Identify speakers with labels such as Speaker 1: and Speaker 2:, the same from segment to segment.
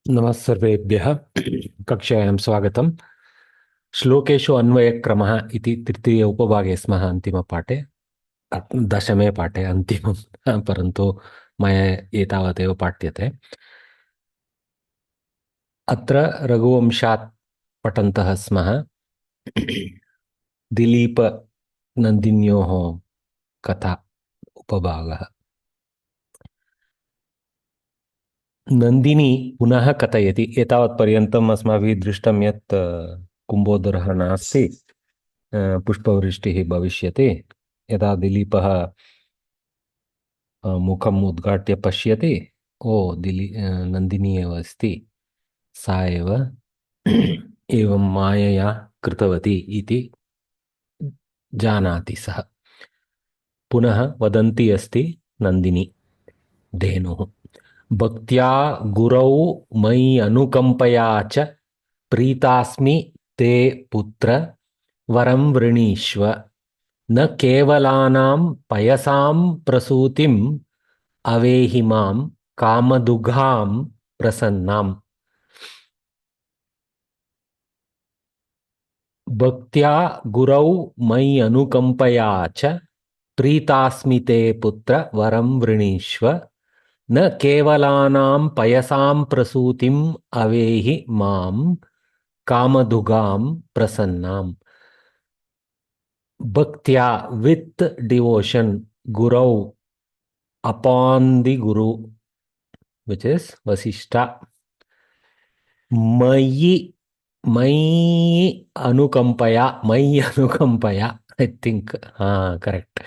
Speaker 1: नमः सर्वेभ्यः कक्षायां स्वागतम्। श्लोकेषु अन्वयक्रमः इति तृतीय उपभागे स्मः अन्तिमपाठे, दशमे पाठे अन्तिमं परन्तु मया एतावदेव पाठ्यते। अत्र रघुवंशात् पठन्तः स्मः। दिलीपनन्दिन्योः कथा उपभागः। नन्दिनी पुनः कथयति। एतावत्पर्यन्तम् अस्माभिः दृष्टं यत् कुम्भोदरः नास्ति, पुष्पवृष्टिः भविष्यति। यदा दिलीपः मुखम् उद्घाट्य पश्यति, ओ नन्दिनी एव अस्ति, सा एव एवं मायया कृतवती इति जानाति सः। पुनः वदन्ती अस्ति नन्दिनी, धेनुः, भक्त्या गुरौ मयि अनुकम्पया च प्रीतास्मि ते पुत्र वरं वृणीष्व, न केवलानां पयसां प्रसूतिम् अवेहि मां कामदुघां प्रसन्नाम्। भक्त्या गुरौ मयि अनुकम्पया च प्रीतास्मि ते पुत्र वरं वृणीष्व, न केवलानां पयसां प्रसूतिम् अवेहि मां कामदुघां प्रसन्नाम्। Bhaktya, with devotion, Gurau, upon the Guru, which is Vasishta. Mayi, Mayi Anukampaya, I think, correct.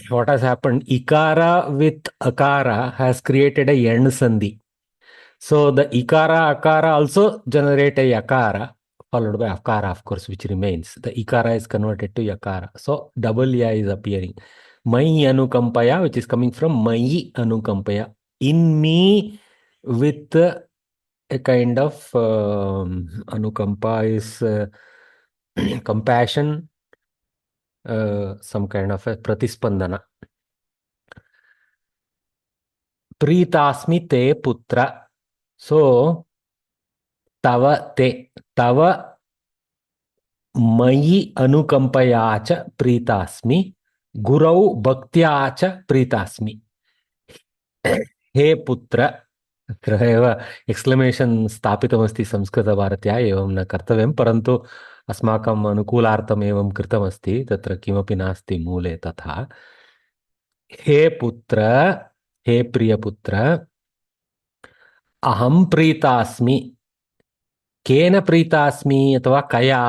Speaker 1: What has happened? Ikara with Akara has created a Yen Sandhi. So the Ikara, Akara also generate a Yakara, followed by Akara, of course, which remains. The Ikara is converted to Yakara. So double Ya is appearing. Mai Anukampaya, which is coming from Mai Anukampaya. In me, with a kind of Anukampa is compassion, some kind of a Pratispandana. Pritasmi te putra. So, tava te, tava मयि अनुकंपया च प्रीतास्मि, गुरौ भक्त्या च प्रीतास्मि। हे पुत्र, अत्र एव एक्स्क्लमेशन् स्थापितमस्ति संस्कृतभारत्या। एवं न कर्तव्यं, परन्तु अस्माकम् अनुकूलार्थम् एवं कृतमस्ति, तत्र किमपि नास्ति मूले तथा। हे पुत्र, हे प्रियपुत्र, अहं प्रीतास्मि। केन प्रीतास्मि अथवा कया?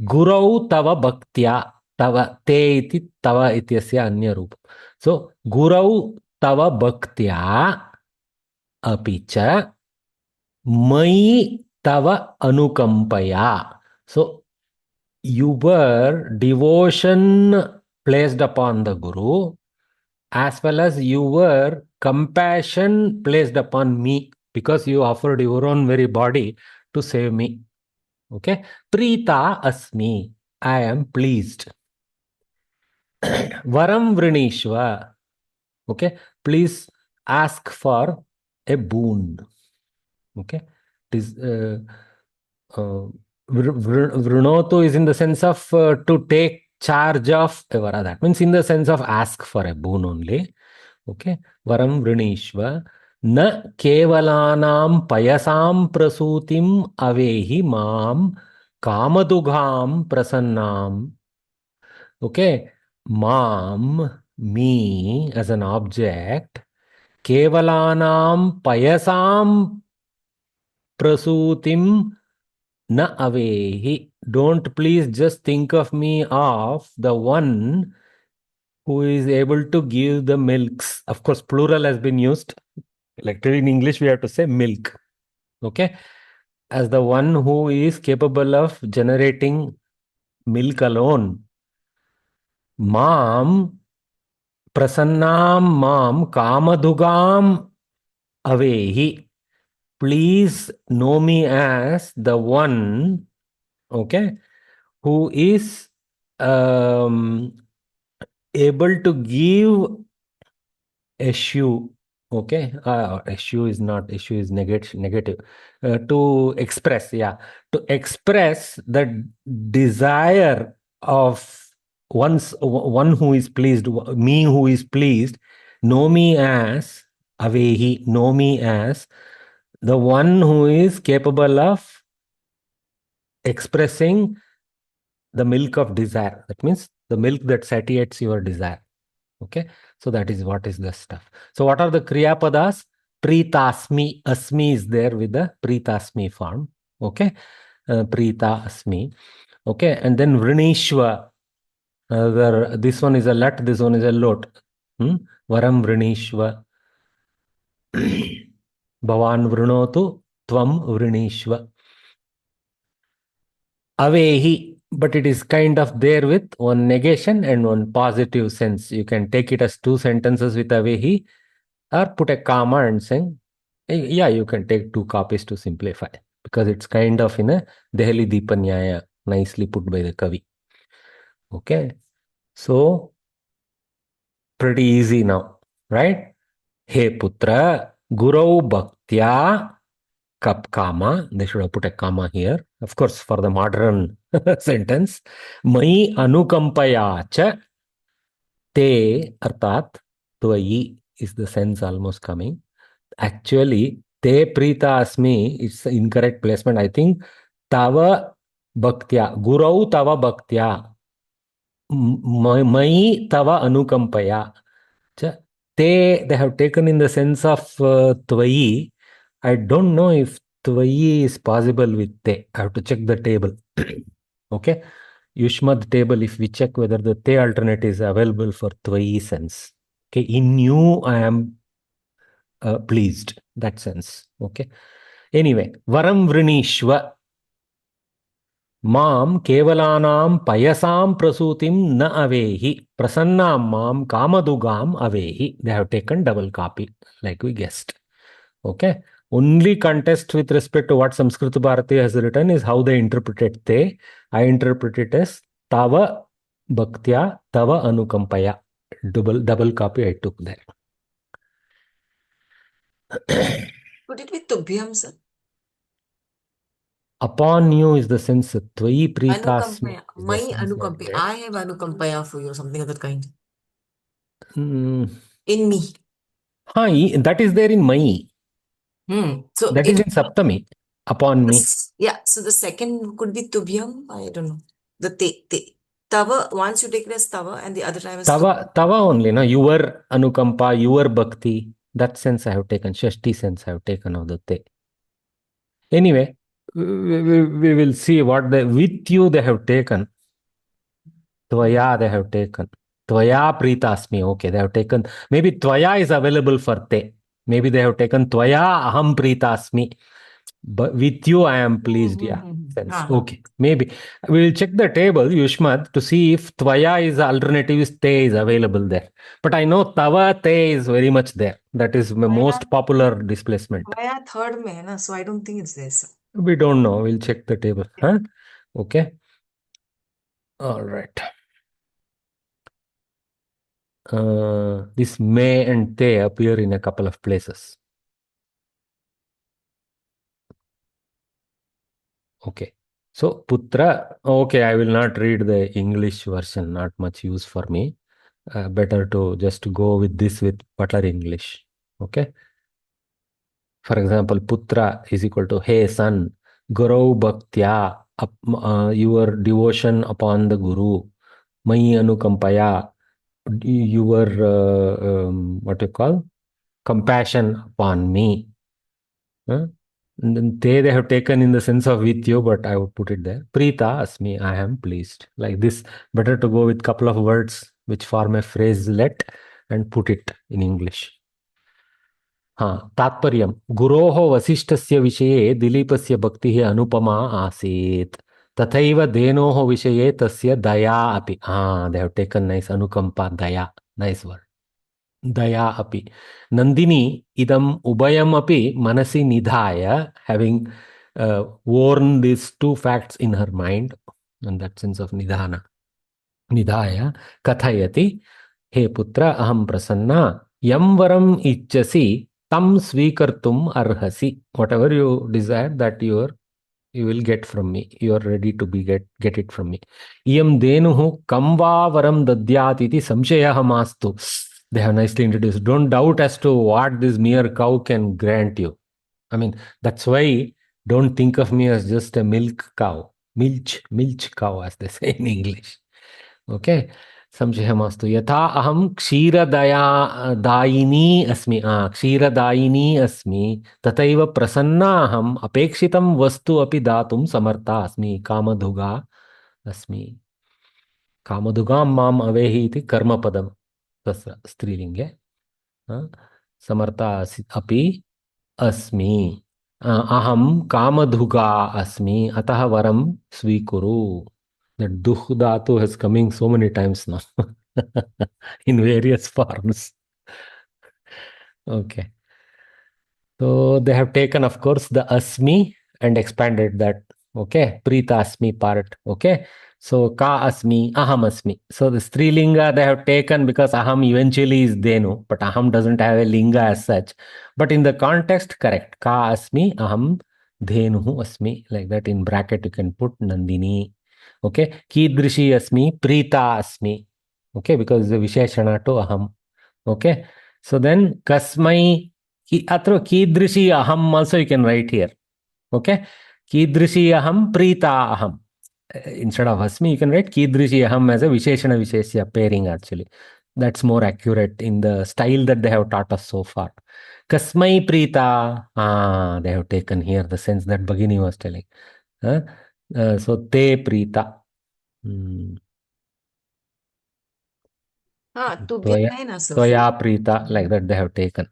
Speaker 1: गुरौ तव भक्त्या, तव ते इति तव इत्यस्य अन्यरूपम्। सो गुरौ तव भक्त्या अपि च मयि तव अनुकंपया. So your devotion placed upon the Guru as well as your compassion placed upon me, because you offered your own very body to save me. Okay. Prita asmi. I am pleased. Varam vrinishva. Okay. Please ask for a boon. Okay. It is vrinotu is in the sense of to take charge of a vara. That means in the sense of ask for a boon only. Okay. Varam vrinishva. Na kevalanam payasam prasutim avehi mam kamadugam prasannam. Okay. Mam, me as an object, kevalanam payasam prasutim na avehi. Don't please just think of me of the one who is able to give the milks. Of course, plural has been used. Like in English, we have to say milk. Okay. As the one who is capable of generating milk alone. Mam prasannam mam kamadugam avehi. Please know me as the one, okay, who is able to give a shoe. Okay, issue is not, issue is negative. To express, yeah, to express the desire of one who is pleased, me who is pleased, know me as avehi, know me as the one who is capable of expressing the milk of desire. That means the milk that satiates your desire. Okay, so that is what is the stuff. So what are the kriya padas? Pritasmi, asmi is there with the pritasmi form. Okay, prita asmi. Okay, and then vrinishwa. This one is a lat, this one is a lot. Varam vrinishwa. Bhavan vrinotu, tvam vrinishwa. Avehi, but it is kind of there with one negation and one positive sense. You can take it as two sentences with avehi, or put a comma and saying, yeah, you can take two copies to simplify, because it's kind of in a Dehali Deepanyaya, nicely put by the Kavi. Okay, so pretty easy now, right? He putra, gurau bhaktya, kap comma. They should have put a comma here. Of course, for the modern sentence. Mai anukampaya cha te, artat, tvayi is the sense almost coming. Actually, te prita asmi, it's the incorrect placement. I think tava bhaktya, gurau tava bhaktya, mai tava anukampaya. They have taken in the sense of tvayi. I don't know if tvayi is possible with te. I have to check the table. Okay. Yushmad table, if we check whether the te alternate is available for tvayi sense. Okay. In you, I am pleased. That sense. Okay. Anyway, varam vrinishva. Mam kevalanam payasam prasutim na avehi. Prasannam mam kamadugam avehi. They have taken double copy, like we guessed. Okay. Only contest with respect to what Samskrita Bharati has written is how they interpret te. I interpret it as tava bhaktya tava anukampaya. Double copy I took there.
Speaker 2: Put it with Tubhyam, sir.
Speaker 1: Upon you is the sense tvayi pritasmi
Speaker 2: Anukampaya.
Speaker 1: is the
Speaker 2: My
Speaker 1: sense like
Speaker 2: anukampaya.
Speaker 1: that.
Speaker 2: I have anukampaya for you, something of that kind.
Speaker 1: Mm.
Speaker 2: In me.
Speaker 1: That is there in Mai.
Speaker 2: So
Speaker 1: That is
Speaker 2: it,
Speaker 1: in Saptami. Upon me.
Speaker 2: yeah, so the second could be Tubhyam. I don't know. The te. Tava, once you take it as Tava and the other time as Tubhyam.
Speaker 1: Tava only, no? Your anukampa, your bhakti. That sense I have taken. Shashti sense I have taken of the te. Anyway, we will see what they, with you they have taken. Tvaya they have taken. Tvaya pritasmi. Okay, they have taken. Maybe Tvaya is available for te. Maybe they have taken Tvaya aham pritasmi. But with you, I am pleased. Yeah, sense. Okay, maybe we will check the table, Yushmat, to see if Tvaya is alternative is te is available there. But I know Tava te is very much there. That is the most popular displacement.
Speaker 2: Tvaya third mein hai na, so I don't think it's there, sir.
Speaker 1: We don't know. We'll check the table. Huh? Okay. All right. This may and te appear in a couple of places. Okay. So Putra, okay, I will not read the English version, not much use for me. Better to just go with this with Butler English. Okay. For example, Putra is equal to Hey son, Guru Bhaktya, your devotion upon the Guru, Mai Anukampaya, your what you call compassion upon me. Huh? And then they have taken in the sense of with you, but I would put it there. Prita asmi, I am pleased. Like this, better to go with couple of words which form a phraselet and put it in English. हाँ तात्पर्यं गुरोः वसिष्ठस्य विषये दिलीपस्य भक्तिः अनुपमा आसीत् तथैव धेनोः विषये तस्य दया अपि हाँ they have taken nice अनुकंपा दया nice word दया अपि नंदिनी इदम् उभयमपि मनसि निधाय having worn these two facts in her mind in that sense of निधान निधाय कथयति हे पुत्र अहं Prasanna Yam varam ichchasi tam svikartum arhasi. Whatever you desire, that you will get from me. You are ready to get it from me. Iyam denuhu kam va varam dadyat iti samshayah mastu. They have nicely introduced. Don't doubt as to what this mere cow can grant you. I mean, that's why don't think of me as just a milk cow. Milch cow, as they say in English. Okay. संशयमास्तु यथा अहम क्षीरदया दायिनी अस्मि क्षीरदायिनी अस्मि तथैव प्रसन्ना अहम अपेक्षितं वस्तु अपि दातुं समर्था अस्मि कामधुगा अस्मि कामधुगां माम अवेहि इति कर्मपदं तस्य स्त्रीलिङ्गे समर्था अपि अस्मि अहम कामधुगा अस्मि अतः वरं स्वीकुरु. The duh dhatu is coming so many times now in various forms. Okay. So they have taken, of course, the asmi and expanded that. Okay. Prita asmi part. Okay. So ka asmi, aham asmi. So the strilinga they have taken because aham eventually is denu, but aham doesn't have a linga as such. But in the context, correct. Ka asmi, aham dhenuhu asmi. Like that in bracket you can put Nandini. Okay. Kidrishi asmi, prita asmi. Okay. Because the visheshana to aham. Okay. So then kasmai अत्र कीदृशी अहम also you can write here. Okay. कीदृशी अहम प्रीता अहम. Instead of asmi you can write कीदृशी अहम as a visheshana visheshya pairing actually. That's more accurate in the style that they have taught us so far. Kasmai prita. They have taken here the sense that Bhagini was telling. So te prita.
Speaker 2: Tubhyam hai na, sir.
Speaker 1: Tvaya prita, like that they have taken.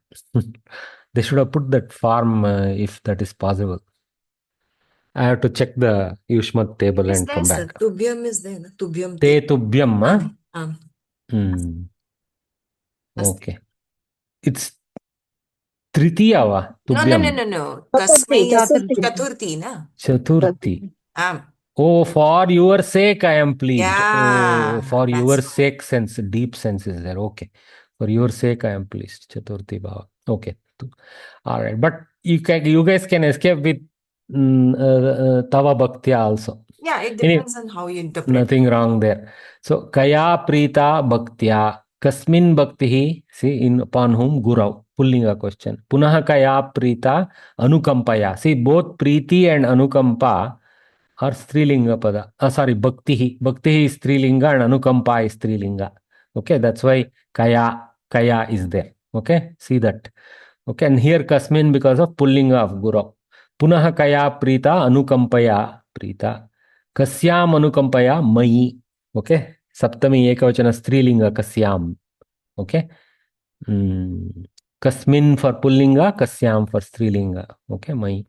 Speaker 1: They should have put that form if that is possible. I have to check the Yushmat table
Speaker 2: Is
Speaker 1: and
Speaker 2: there,
Speaker 1: come
Speaker 2: sir?
Speaker 1: back.
Speaker 2: Tubhyam is there, na? Tubhyam
Speaker 1: Te
Speaker 2: te.
Speaker 1: tubhyam, huh?
Speaker 2: Um, asti.
Speaker 1: Okay. It's Tritiya va,
Speaker 2: No, no,
Speaker 1: tubhyam.
Speaker 2: no, no, no.
Speaker 3: Chaturthi,
Speaker 2: Kasmai is
Speaker 3: Chaturthi.
Speaker 2: Chaturthi, na?
Speaker 1: Chaturthi.
Speaker 2: Um,
Speaker 1: Oh, for your sake I am pleased. Oh,
Speaker 2: yeah,
Speaker 1: for
Speaker 2: that's
Speaker 1: your
Speaker 2: what.
Speaker 1: sake sense, deep sense is there. Okay. For your sake I am pleased. Chaturthi bhava. Okay. All right. But you guys can escape with Tava Bhaktya also.
Speaker 2: Yeah, it
Speaker 1: Anyway,
Speaker 2: depends on how you interpret.
Speaker 1: nothing wrong there. So, Kaya Prita Bhaktya. Kasmin Bhaktihi, see, in upon whom Gurav. Pullinga question. Punaha Kaya Prita Anukampaya. See, both Preeti and Anukampa are Strilinga pada. Sorry, Bhaktihi. Bhaktihi is Strilinga and Anukampa is Strilinga. Okay, that's why Kaya is there. Okay, see that. Okay, and here Kasmin because of Pullinga of Gurav. Punaha Kaya Prita Anukampaya Prita. Kasyam Anukampaya Mayi. Okay, Saptami Ekavachana Strilinga Kasyam. Okay. Kasmin for Pullinga, Kasyam for Strilinga. Okay, Mayi.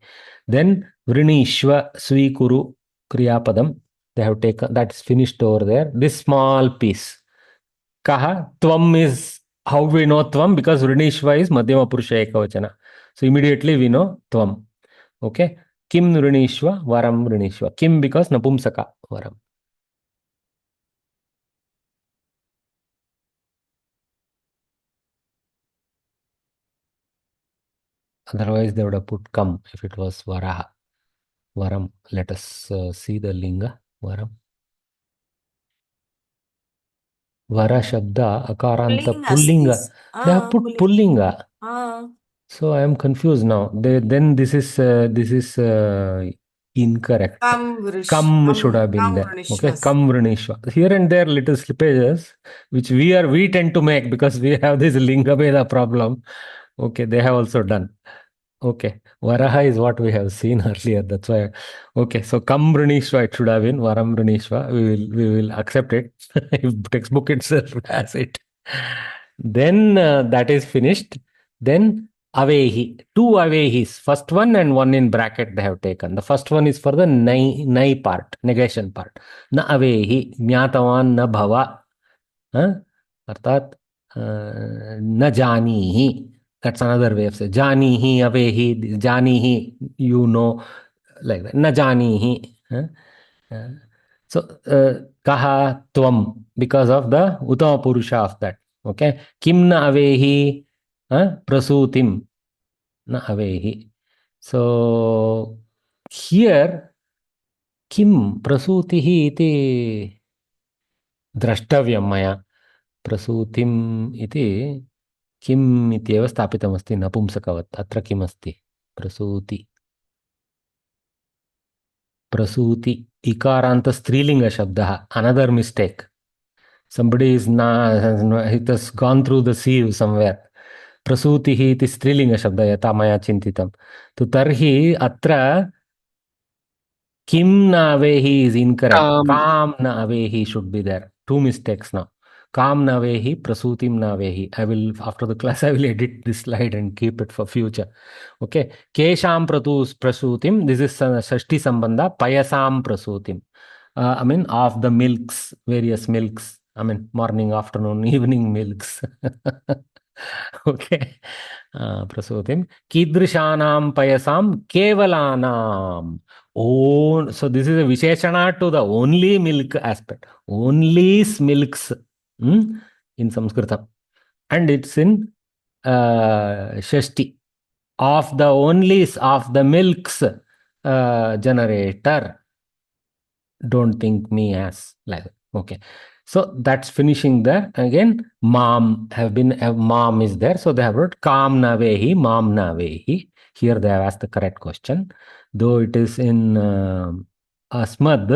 Speaker 1: Then Vrinishva Swikuru Kriyapadam. They have taken that is finished over there. This small piece. Kaha, Tvam is how we know Tvam because Vrinishva is Madhyama Purusha Ekavachana. So immediately we know Tvam. Okay. Kim Vrinishva, Varam Vrinishva. Kim because Napumsaka Varam. Otherwise, they would have put come if it was Varaha. Varam. Let us see the linga. Varam. Vara Shabda, Akaranta
Speaker 2: Pullinga
Speaker 1: Pullinga.
Speaker 2: says.
Speaker 1: They have put
Speaker 2: Pullinga.
Speaker 1: Pullinga. So I am confused now. Then this is incorrect. Kam should have been there. Okay, Kam Vrinishva. Here and there little slippages, which we tend to make because we have this Linga Veda problem. Okay, they have also done. Okay, Varaha is what we have seen earlier. That's why. Okay, so Kam Vrinishva it should have been Varam Vrinishva. We will accept it if textbook itself has it. Then that is finished. Then Avehi, two Avehis. First one and one in bracket they have taken. The first one is for the nai part, negation part. Na Avehi, Jnatavan na Bhava. अर्थात न जानी ही. That's another way of saying जानी ही away he जानी ही you know like that न जानी ही. So kaha tvam because of the utama purusha of that. Okay, kim na avehi Prasutim, na avehi. So here kim prasutihi iti द्रष्टव्यं मया. प्रसूतिम् इति किम् इत्येव स्थापितमस्ति नपुंसकवत्. अत्र किमस्ति? प्रसूति. प्रसूति इकारान्त स्त्रीलिङ्गशब्दः. Another mistake. Somebody is not, it has gone through the sieve somewhere. प्रसूतिः इति स्त्रीलिङ्गशब्दः यथा मया चिन्तितं. तु तर्हि अत्र Kim na avehi is incorrect. Kam na avehi should be there. Two mistakes now. Kam na avehi, prasutim na avehi. I will, after the class, I will edit this slide and keep it for future. Okay. Kesham prasutim. This is Shashti Sambandha. Payasam prasutim. I mean, of the milks, various milks. I mean, morning, afternoon, evening milks. Okay. Prasutim. Kidrishanam payasam kevalanam. Oh, so this is a Visheshana to the only milk aspect. Only milks in Samskrita. And it's in Shashti. Of the onlys of the milks generator. Don't think me as like that. Okay. So that's finishing there. Again, mom mom is there. So they have wrote kam navehi, mom navehi. Here they have asked the correct question. Though it is in Asmad,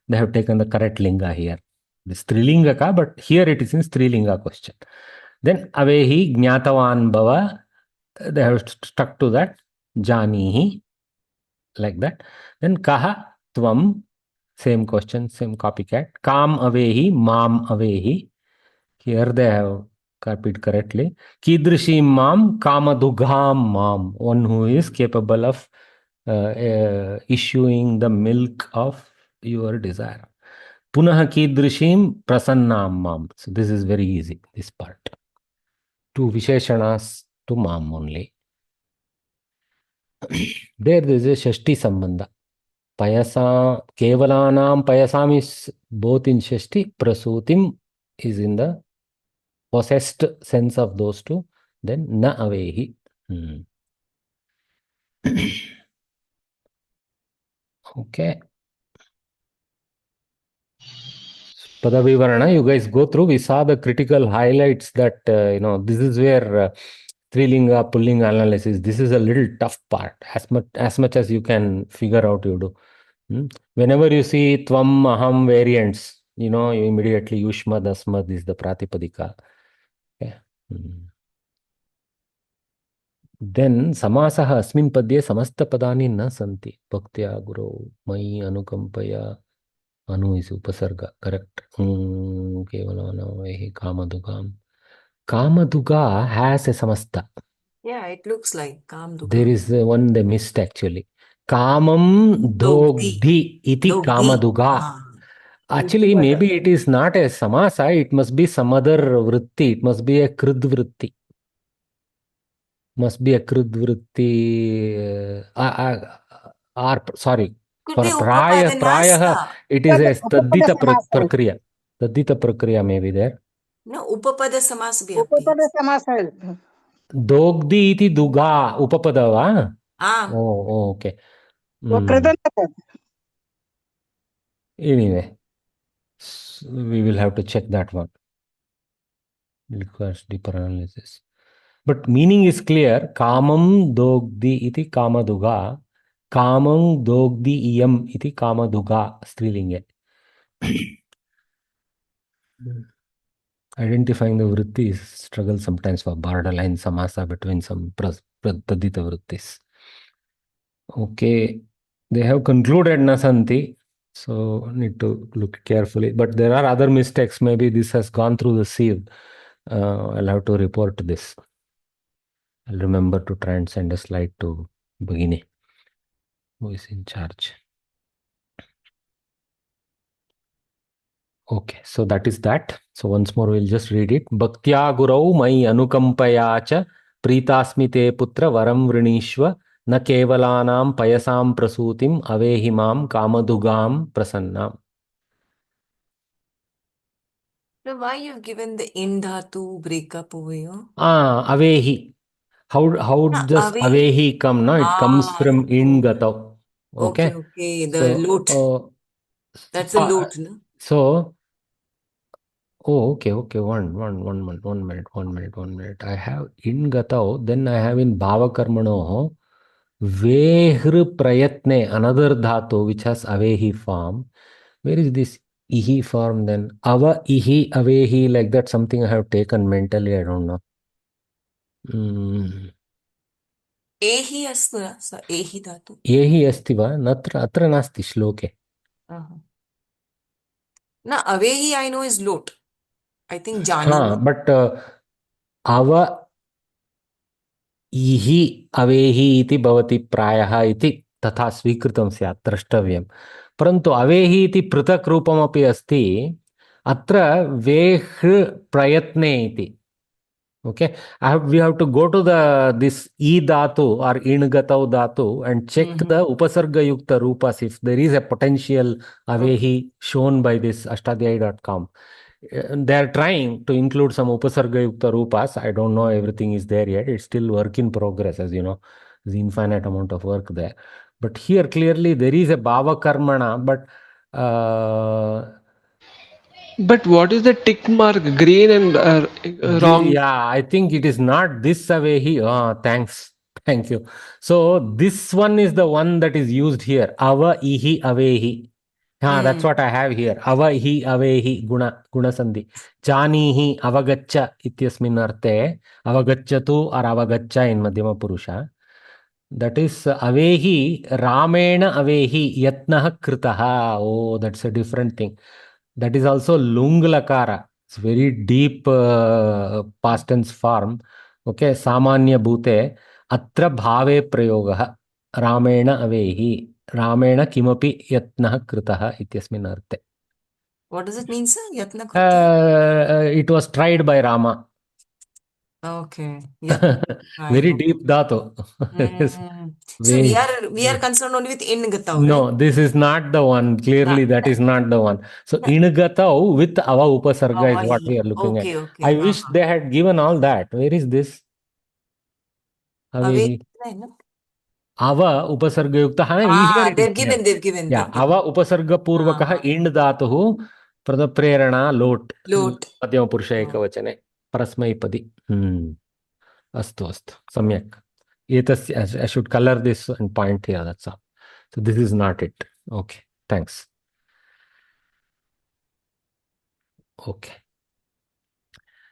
Speaker 1: they have taken the correct linga here. This Strilinga ka, but here it is in Strilinga question. Then avehi jnatavan bhava. They have stuck to that. Janihi. Like that. Then kaha tvam. Same question, same copycat. Kam avehi, mam avehi. Here they have copied correctly. Kidrishim mam, kamadugam mam. One who is capable of issuing the milk of your desire. Punah kidrishim prasannam mam. So this is very easy, this part. Two Visheshanas to mam only. There is a Shashti Sambandha. Payasa, Kevalanam Payasam is both in Shashti. Prasutim is in the possessed sense of those two. Then Na Avehi. Okay. Padavivarana, you guys go through. We saw the critical highlights that, this is where Strilinga, Pullinga analysis, this is a little tough part. As much as you can figure out, you do. Whenever you see Tvam, Aham variants, you immediately Yushmad, Asmad is the Pratipadika. Okay. Then Samasah Asmin Padye Samasta Padani na santi. Bhaktya Guru Mai Anukampaya Anu is Upasarga. Correct. Kevalana Vehi Kamadugam. Kamaduga has a Samasta.
Speaker 2: Yeah, it looks like
Speaker 1: There
Speaker 2: Kamduga.
Speaker 1: is one they missed actually. Kamam
Speaker 2: Dogdi.
Speaker 1: Dogdi iti
Speaker 2: Dogdi.
Speaker 1: Kamaduga. Actually, maybe it is not a samasa, it must be some other vritti. It must be a krid vritti. Must be a krid vritti. Or, sorry,
Speaker 2: Could
Speaker 1: for
Speaker 2: be Upapadanasta.
Speaker 1: it is a
Speaker 3: उपपद
Speaker 1: tadita
Speaker 3: समास है
Speaker 1: prakriya. Tadita prakriya may be there.
Speaker 2: No, Upapada Samas bhi aapki.
Speaker 3: उपपद समास है
Speaker 1: Dogdi iti duga upapadava.
Speaker 2: Ah,
Speaker 1: Oh, okay.
Speaker 3: वो कृदंत है
Speaker 1: Anyway, we will have to check that one. It requires deeper analysis. But meaning is clear. Kamam dogdi iti kamaduga. Kamam dogdi iyam iti kamaduga. Strilinge. Identifying the vrittis struggle sometimes for borderline samasa between some tadita vrittis. Okay. They have concluded nasanti. So need to look carefully. But there are other mistakes. Maybe this has gone through the sieve. I'll have to report this. I'll remember to try and send a slide to Bhagini, who is in charge. Okay, so that is that. So once more, we'll just read it. Bhaktya gurau mai anukampaya cha pritasmi te putra varam vrinishva na kevalanam payasam prasutim avehimam kamadugam prasannam.
Speaker 2: so why you've given the in dhatu breakup over here?
Speaker 1: Avehi. How does
Speaker 2: Away.
Speaker 1: avehi come? No, it comes from in
Speaker 2: Lot.
Speaker 1: gatau.
Speaker 2: Okay,
Speaker 1: Okay.
Speaker 2: okay. The
Speaker 1: So,
Speaker 2: lot. That's a
Speaker 1: pa-
Speaker 2: lot, no?
Speaker 1: so, oh, okay. One minute. I have in gatau, then I have in bhava karmano, vehr prayatne, another dhatu which has avehi form. Where is this ihi form then? Ava ihi avehi, like that, something I have taken mentally, I don't know. Mm.
Speaker 2: Ehi astu na? Ehi dhatu.
Speaker 1: Yehi अस्ति वा नत्र अत्र नास्ति श्लोके
Speaker 2: Uh-huh. Na, awehi I know is lot. I think
Speaker 1: हाँ
Speaker 2: jani.
Speaker 1: But अव इहि अवेहि इति भवति प्रायः इति तथा स्वीकृतं स्यात् द्रष्टव्यं परन्तु अवेहि इति पृथक् रूपमपि अस्ति अत्र वेह् प्रयत्ने इति okay we have to go to the this e dhatu or in gatau dhatu and check the upasarga yukta rupas if there is a potential
Speaker 2: Okay.
Speaker 1: avehi shown by this ashtadhyayi.com. They are trying to include some upasarga yukta rupas. I don't know everything is there yet. It's still work in progress, as you know. There's infinite amount of work there. But here clearly there is a bhava karmana, but
Speaker 4: But what is the tick mark? Green and wrong.
Speaker 1: yeah, I think it is not this Avehi. Oh, thanks. Thank you. So this one is the one that is used here. Ava ihi avehi. That's what I have here. Ava ihi avehi guna sandhi. Janihi avagaccha ityasmin arte. Avagacchatu or avagaccha in Madhyama Purusha. That is avehi ramena avehi yatnah kritaha. Oh, that's a different thing. That is also lung lakara. It's very deep past tense form. Okay, samanya bhute atra bhave prayogah ramena avehi ramena kimapi yatnah kritaha ityasmin arte.
Speaker 2: What does it mean, sir? Yatna krita?
Speaker 1: It was tried by Rama.
Speaker 2: Okay. Yatna. Right.
Speaker 1: Very
Speaker 2: Okay.
Speaker 1: deep dhatu. Yes.
Speaker 2: So we
Speaker 1: Way.
Speaker 2: are concerned only with in gatau, right?
Speaker 1: No, this is not the one. Clearly, that is not the one. So, Inagatau with Ava Upasarga is what we are looking at.
Speaker 2: Okay, okay.
Speaker 1: I wish they had given all that. Where is this?
Speaker 2: Away.
Speaker 1: Avehi. Ava Upasarga Yukta. Here it is
Speaker 2: They've
Speaker 1: there.
Speaker 2: given, they've given,
Speaker 1: Yeah,
Speaker 2: they've given.
Speaker 1: Ava Upasarga Purvakaha Ind Dhatuhu Pradaprerana Lot.
Speaker 2: Lot.
Speaker 1: Madhyama Purusha Ekavachane. Parasmaipadi. Astu. Samyak. I should color this and point here. That's all. So, this is not it. Okay. Thanks. Okay.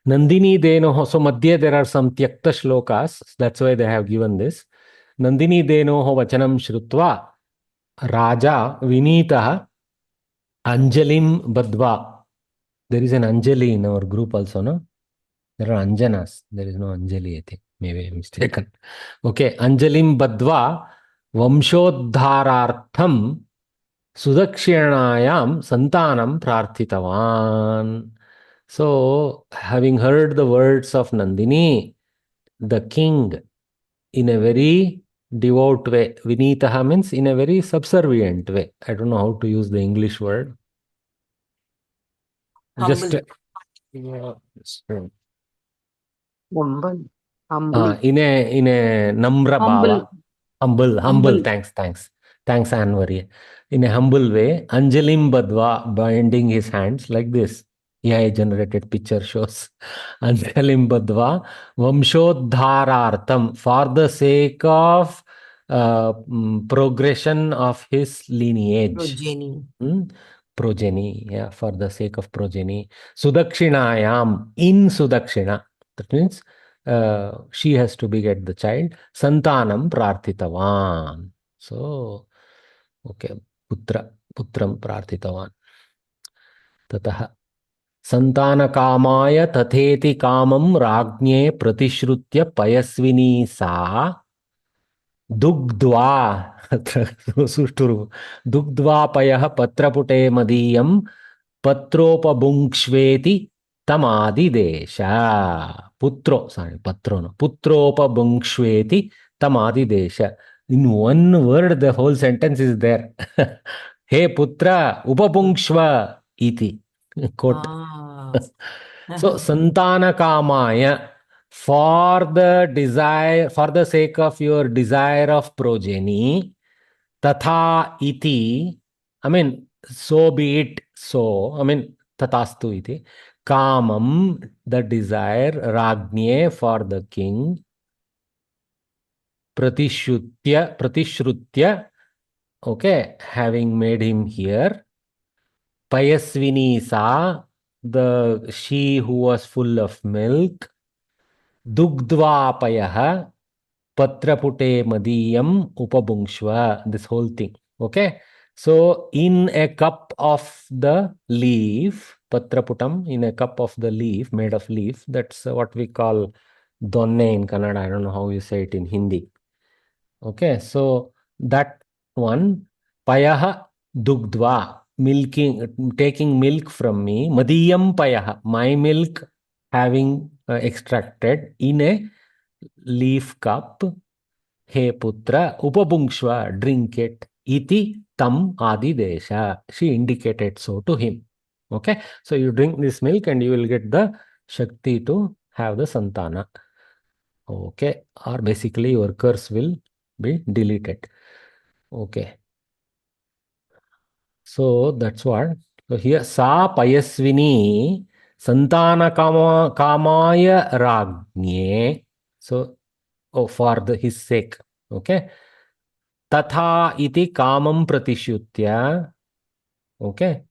Speaker 1: Nandini Denoho. So, Madhya there are some Tyakta shlokas. That's why they have given this. Nandini Denoho Vachanam Shrutva Raja Vinitaha Anjalim Badva. There is an Anjali in our group also, no? There are Anjanas. There is no Anjali, I think. Maybe I'm mistaken. Okay. Anjalim Badva Vamshodharartham Sudakshirnayam Santanam Prarthitavan. So, having heard the words of Nandini, the king, in a very devout way, Vinitaha means in a very subservient way. I don't know how to use the English word.
Speaker 2: Humble.
Speaker 1: Just
Speaker 3: Humble.
Speaker 1: in a namra bhava. Humble. Thanks. Anvari. In a humble way, Anjalim Badva binding his hands like this. AI generated picture shows. Anjalim Badva Vamshodharartham for the sake of progression of his lineage.
Speaker 2: Progeny.
Speaker 1: Progeny, yeah, for the sake of progeny. Sudakshinayam, in Sudakshina. That means she has to beget the child. Santanam prarthitavan. So, okay, putram prarthitavan. Tataha. Santanakamaaya tatheti kamam ragnye pratishrutya payasvini sa दुग्ध्वा सुष्ठुरु दुग्ध्वापयः पत्रपुटे मदीयं पत्रोपभुङ्क्ष्वेति तमादिदेश पुत्रोपभुङ्क्ष्वेति तमादिदेश in one word the whole sentence is there. Hey putra upabhungshva iti quote. So santana kamaya for the sake of your desire of progeny, tatha iti, I mean, so be it, so, I mean, tatastu iti, kamam, the desire, ragnye, for the king, pratishrutya, okay, having made him here, payasvini sa, she who was full of milk, dugdvapayah, patrapute madiyam upabungshva, this whole thing. Okay. So in a cup of the leaf, patraputam, in a cup of the leaf, made of leaf, that's what we call donne in Kannada. I don't know how you say it in Hindi. Okay. So that one, payaha dugdva, milking, taking milk from me, madiyam payaha, my milk having extracted in a leaf cup, he putra, upabungshva, drink it, iti tam adidesha. She indicated so to him. Okay, so you drink this milk and you will get the Shakti to have the Santana. Okay, or basically your curse will be deleted. Okay, so that's what. So here, sa payasvini Santana kamaya ragnye. So, for his sake. Okay. Tatha iti kamam pratishyutya. Okay.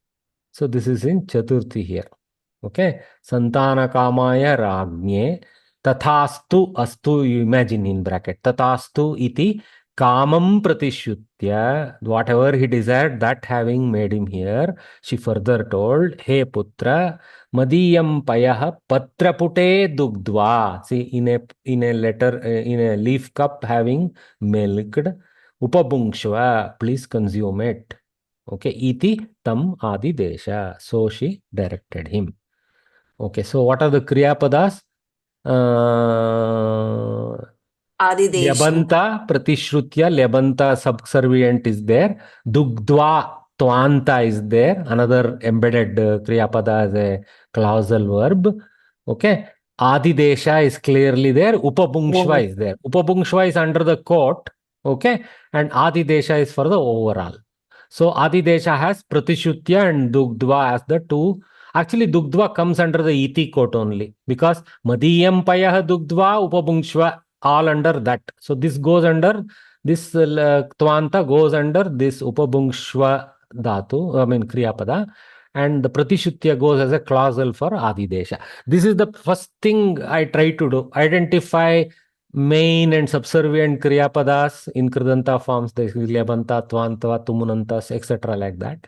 Speaker 1: So this is in Chaturthi here. Okay. Santana kamaya ragnye. Tathastu, astu, you imagine in bracket. Tathastu iti kamam pratishyutya. Whatever he desired, that having made him here, she further told, Hey putra, madiyam payah patrapute dugdva. See, in a letter, in a leaf cup having milked, upabungshva, please consume it. Okay, iti tam adidesha. So she directed him. Okay, so what are the kriya padas?
Speaker 2: Adidesha.
Speaker 1: Lyabanta, pratishrutya, lyabanta subservient is there. Dugdva, tvanta is there. Another embedded kriyapada as a clausal verb. Okay. Adidesha is clearly there. Upabungshva is there. Upabungshva is under the quote. Okay. And Adidesha is for the overall. So Adidesha has pratishrutya and dugdva as the two. Actually, dugdva comes under the iti quote only because madiyam payah dugdva upabungshva all under that. So this goes under this tvanta goes under this upabungshva dhatu, I mean kriyapada, and the pratishutya goes as a clausal for adidesha. This is the first thing I try to do: identify main and subservient kriyapadas in kridanta forms, the lyabanta, tvanta, tumunantas, etc. like that,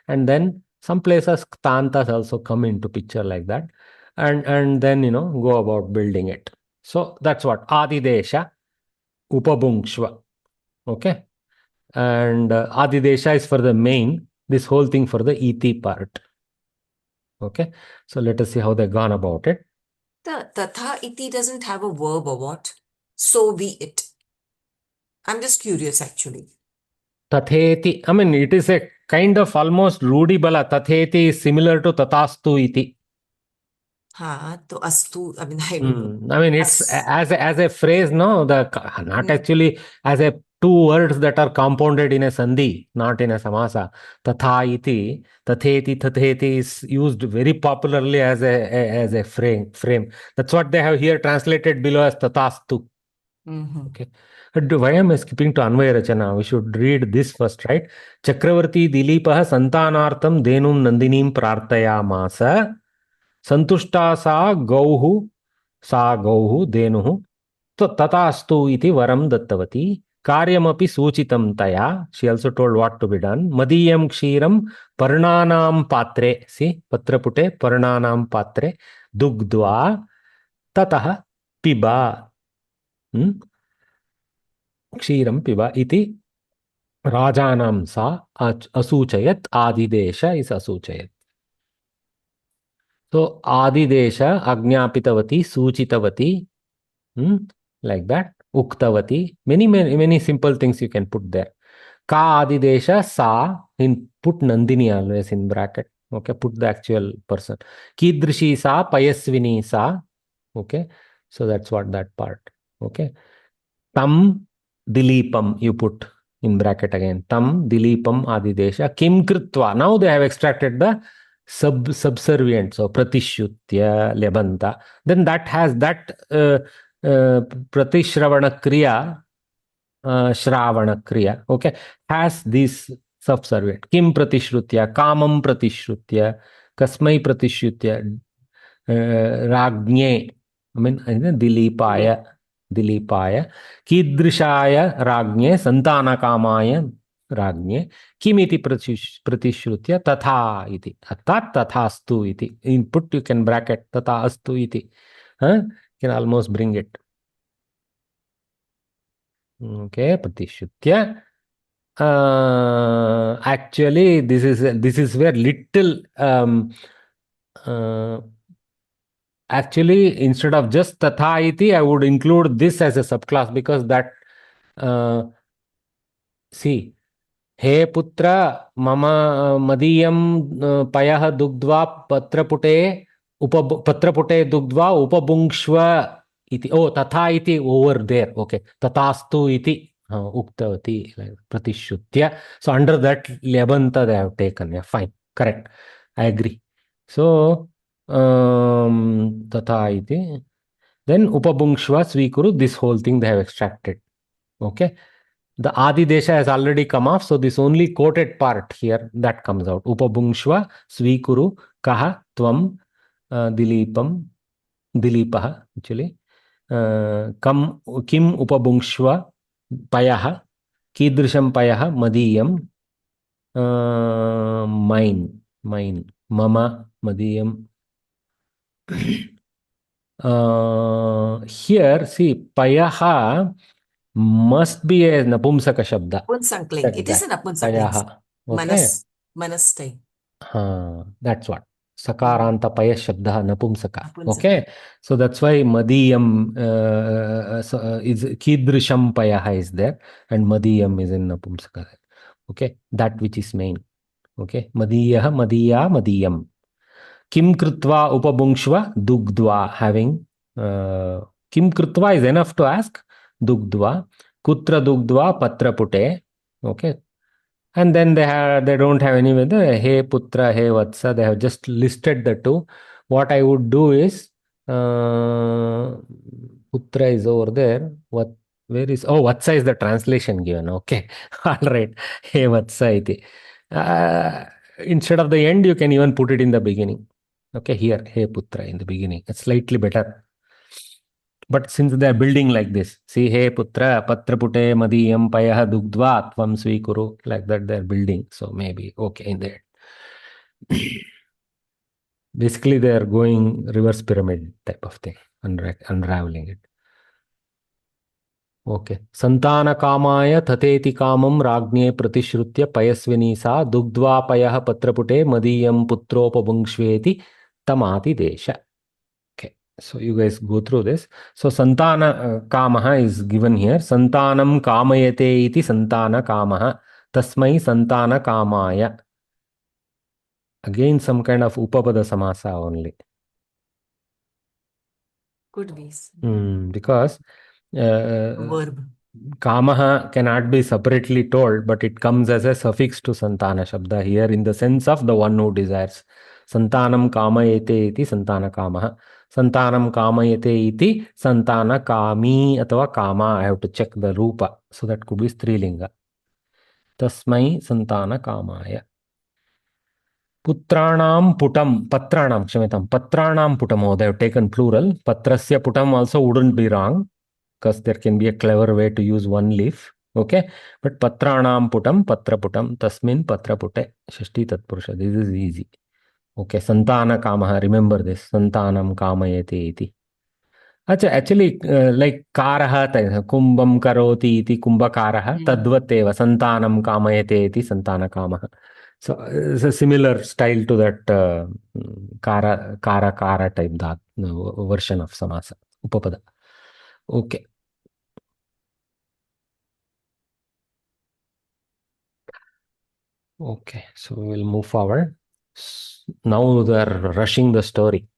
Speaker 1: and then some places tantas also come into picture like that, and then go about building it. So that's what Adidesha, Upabungshva. Okay. And Adidesha is for the main, this whole thing for the iti part. Okay. So let us see how they've gone about it.
Speaker 2: The tatha iti doesn't have a verb or what? So be it. I'm just curious actually.
Speaker 1: Tatheti, I mean, it is a kind of almost Rudi Bala. Tatheti is similar to Tatastu iti.
Speaker 2: To astu, I mean, I don't know.
Speaker 1: I mean, it's as a phrase, no, not actually as a two words that are compounded in a sandhi, not in a samasa. Tatha iti, tatheti, tatheti is used very popularly as a frame. That's what they have here translated below as tatastu. Okay. Why am I skipping to Anvaya Rachana? We should read this first, right? Chakravarti Dilipaha Santanartam Denum Nandinim Prartayamasa Santushta sa gauhu denuhu tatastu iti varam dattavati karyamapi suchitam taya. She also told what to be done. Madiyam kshiram parnanam patre. See, patrapute parnanam patre dugdva tataha piba. Kshiram piba iti rajanam sa asuchayat. Adidesha is asuchayat. So Adidesha, Ajñapitavati, Suchitavati, like that. Uktavati, many simple things you can put there. Ka Adidesha, Sa, put Nandini always in bracket. Okay, put the actual person. Kidrishi Sa, Payasvini Sa. Okay, So that's what that part. Okay. Tam dilipam, you put in bracket again. Tam dilipam adidesha. Kim kritva. Now they have extracted the subservient. So pratishutya lebanta. Then that has that pratishravana kriya, shravana kriya, okay, has this subservient. Kim pratishrutya, kamam pratishrutya, kasmai pratishrutya, राज्ञे I mean दिलीपाय दिलीपाय कीदृशाय राज्ञे संतानकामाय राज्ञे किमिति प्रतिश्रुत्य तथा इति अर्थात तथास्तु इति input you can bracket तथा अस्तु इति you can almost bring it. Okay, प्रतिश्रुत्य. Actually this is where little actually, instead of just tatha iti, I would include this as a subclass because that, see, हे पुत्र मम मदीयं पयः दुग्ध्वा पत्रपुटे पत्रपुटे दुग्ध्वा उपभुङ्क्ष्व इति. ओ तथा इति ओवर देयर. ओके, तथास्तु इति उक्तवती प्रतिश्रुत्य. So under that lebanta they have taken. Yeah, fine, correct, I agree. So तथा इति, then upabhungshva svikuru, this whole thing they have extracted. Okay, the adidesha has already come off, so this only quoted part here that comes out. Upabhungshva svikuru kaha tvam dilipam dilipah actually kam kim upabhungshva payah kidrisham payah madiyam mine mama madiyam. Here, see, payaha must be a napumsaka shabda.
Speaker 2: Napunsankling. It is a Napunsankling.
Speaker 1: Payaha. Okay.
Speaker 2: Manas time.
Speaker 1: That's what. Sakaranta paya shabda napumsaka.
Speaker 2: Napumsaka.
Speaker 1: Okay. So that's why madiyam is kidrisham payaha is there and madiyam is in napumsaka. Okay. That which is main. Okay. Madiyaha, madiya, madiyam. Kim krutva upabhungshva dugdva, having kim krutva is enough to ask. Dugdva, kutra dugdva patrapute. Okay, and then they don't have any with the hey putra, hey vatsa. They have just listed the two. What I would do is putra is over there. Where is, oh, vatsa is the translation given. Okay, all right. Hey vatsa iti. Instead of the end, you can even put it in the beginning. Okay, here, hey putra in the beginning. It's slightly better. But since they are building like this, see, hey putra, patrapute madiyam payah dugdva tvam svikuru, like that they are building. So maybe, okay, in there. Basically, they are going reverse pyramid type of thing, unraveling it. Okay. Santana kamaya tateti kamam ragnye pratishrutya payasvini sa dugdva payah patrapute madiyam putropabhungshveti tamati desha. Okay. So you guys go through this. So santana kamaha is given here. Santanam kamayate iti santana kamaha. Tasmai santana kamaya. Again, some kind of upapada samasa only.
Speaker 2: Could be.
Speaker 1: Because
Speaker 2: Verb.
Speaker 1: Kamaha cannot be separately told, but it comes as a suffix to Santana Shabda here in the sense of the one who desires. Santanam kamayate iti Santana Kamaha. Santanam kamayate iti Santana Kami atava Kama. I have to check the Rupa. So that could be Strilinga. Tasmai Santana Kamaya. Putranam putam, patranam, kshamyatam, patranam putam. Oh, they have taken plural. Patrasya putam also wouldn't be wrong, because there can be a clever way to use one leaf. Okay, but patranam putam, patra putam, tasmin patra pute, shashti tatpurusha. This is easy. Okay, santana kamaha, remember this. Santanam kamayate iti. Actually, like karaha, kumbam karoti iti kumbakaraha, tadvateva, santanam kamayate iti santana kamaha. So it's a similar style to that kara type that version of samasa, upapada. Okay. Okay, so we'll move forward. Now they're rushing the story.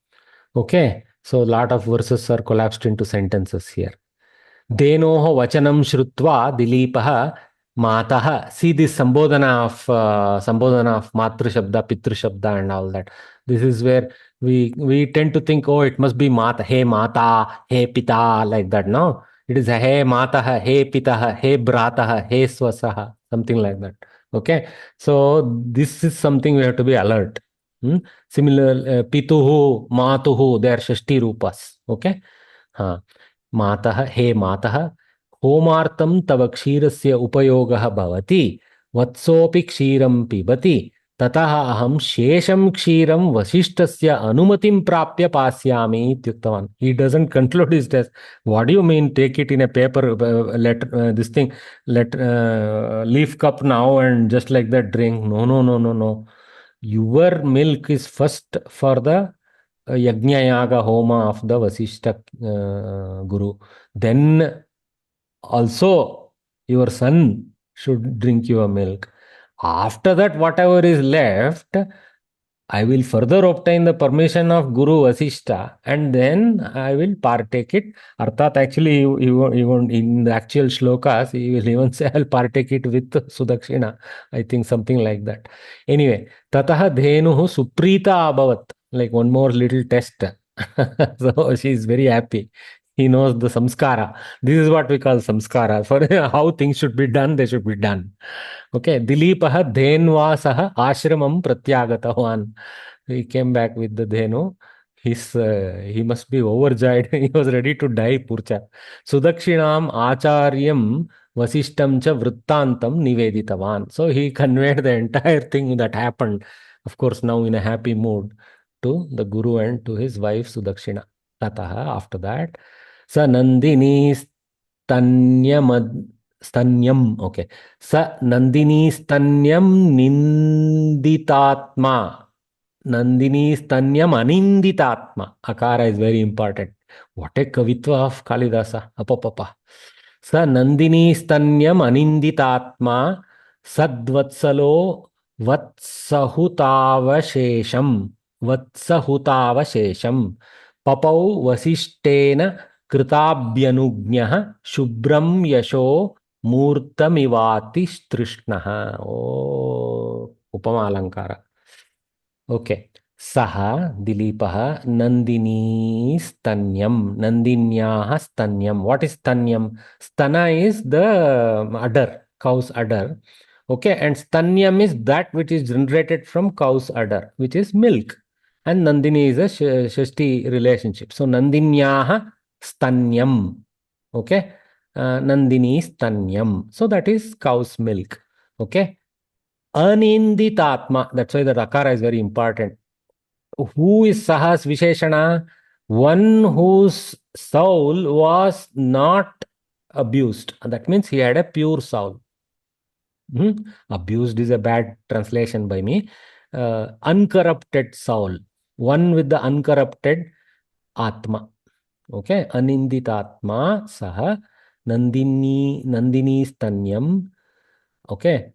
Speaker 1: Okay, So a lot of verses are collapsed into sentences here. Denoho vachanam shrutva Dilipah Matah. See this Sambodhana of Matru Shabda, Pitru Shabda and all that. This is where we tend to think, oh, it must be Mata, Hey Mata, Hey Pita, like that. No, it is Hey Mata, Hey Pita, Hey Brata, Hey Swasaha, something like that. Okay, so this is something we have to be alert. Similar, Pituhu, Matuhu, they are Shashti Rupas. Okay. हाँ मातः हे मातः होमार्तं तव क्षीरस्य उपयोगः भवति वत्सोऽपि क्षीरं पिबति ततः अहं शेषं क्षीरं वसिष्ठस्य अनुमतिं प्राप्य पास्यामि इत्युक्तवान्. He doesn't conclude his test. What do you mean take it in a paper this thing leaf cup now and just like that drink? No. Your milk is first for the Yajna Yaga Homa of the Vasishta Guru. Then also your son should drink your milk. After that, whatever is left, I will further obtain the permission of Guru Vasishta and then I will partake it. Arthat actually, he won't, in the actual shlokas, he will even say, I'll partake it with Sudakshina. I think something like that. Anyway, Tataha Dhenuhu Suprita Abhavat. Like one more little test. So she is very happy. He knows the samskara. This is what we call samskara. For how things should be done, they should be done. Okay, Dilipah Dhenvasaha Ashramam Pratyagatavan. He came back with the Dhenu. He must be overjoyed. He was ready to die, Purcha. Sudakshinam Acharyam Vasishtam cha Vrittantam Niveditavan. So he conveyed the entire thing that happened, of course, now in a happy mood, to the Guru and to his wife Sudakshina. Tataha, after that, Sa Nandini Stanyam, okay. Sa Nandini Stanyam Ninditatma. Nandini Stanyam Aninditatma. Akara is very important. What a kavitva of Kalidasa. Apapapa. Sa Nandini Stanyam Aninditatma Sadvatsalo Vatsahutavashesham. Vatsahutavashesham. Papau Vasishtena Kritabhyanugnyah Shubram Yasho Murtamivati Strishnaha. Oh, Upama Alankara. Okay. Saha Dilipaha Nandini Stanyam. Nandinyaha Stanyam. What is Stanyam? Stana is the udder, cow's udder. Okay. And Stanyam is that which is generated from cow's udder, which is milk. And Nandini is a Shashti relationship. So Nandinyaha Stanyam. Okay. Nandini Stanyam. So that is cow's milk. Okay. Aninditatma. That's why the Rakara is very important. Who is Sahas Visheshana? One whose soul was not abused. That means he had a pure soul. Abused is a bad translation by me. Uncorrupted soul. One with the uncorrupted Atma. Okay. Aninditatma Saha Nandini Stanyam. Okay.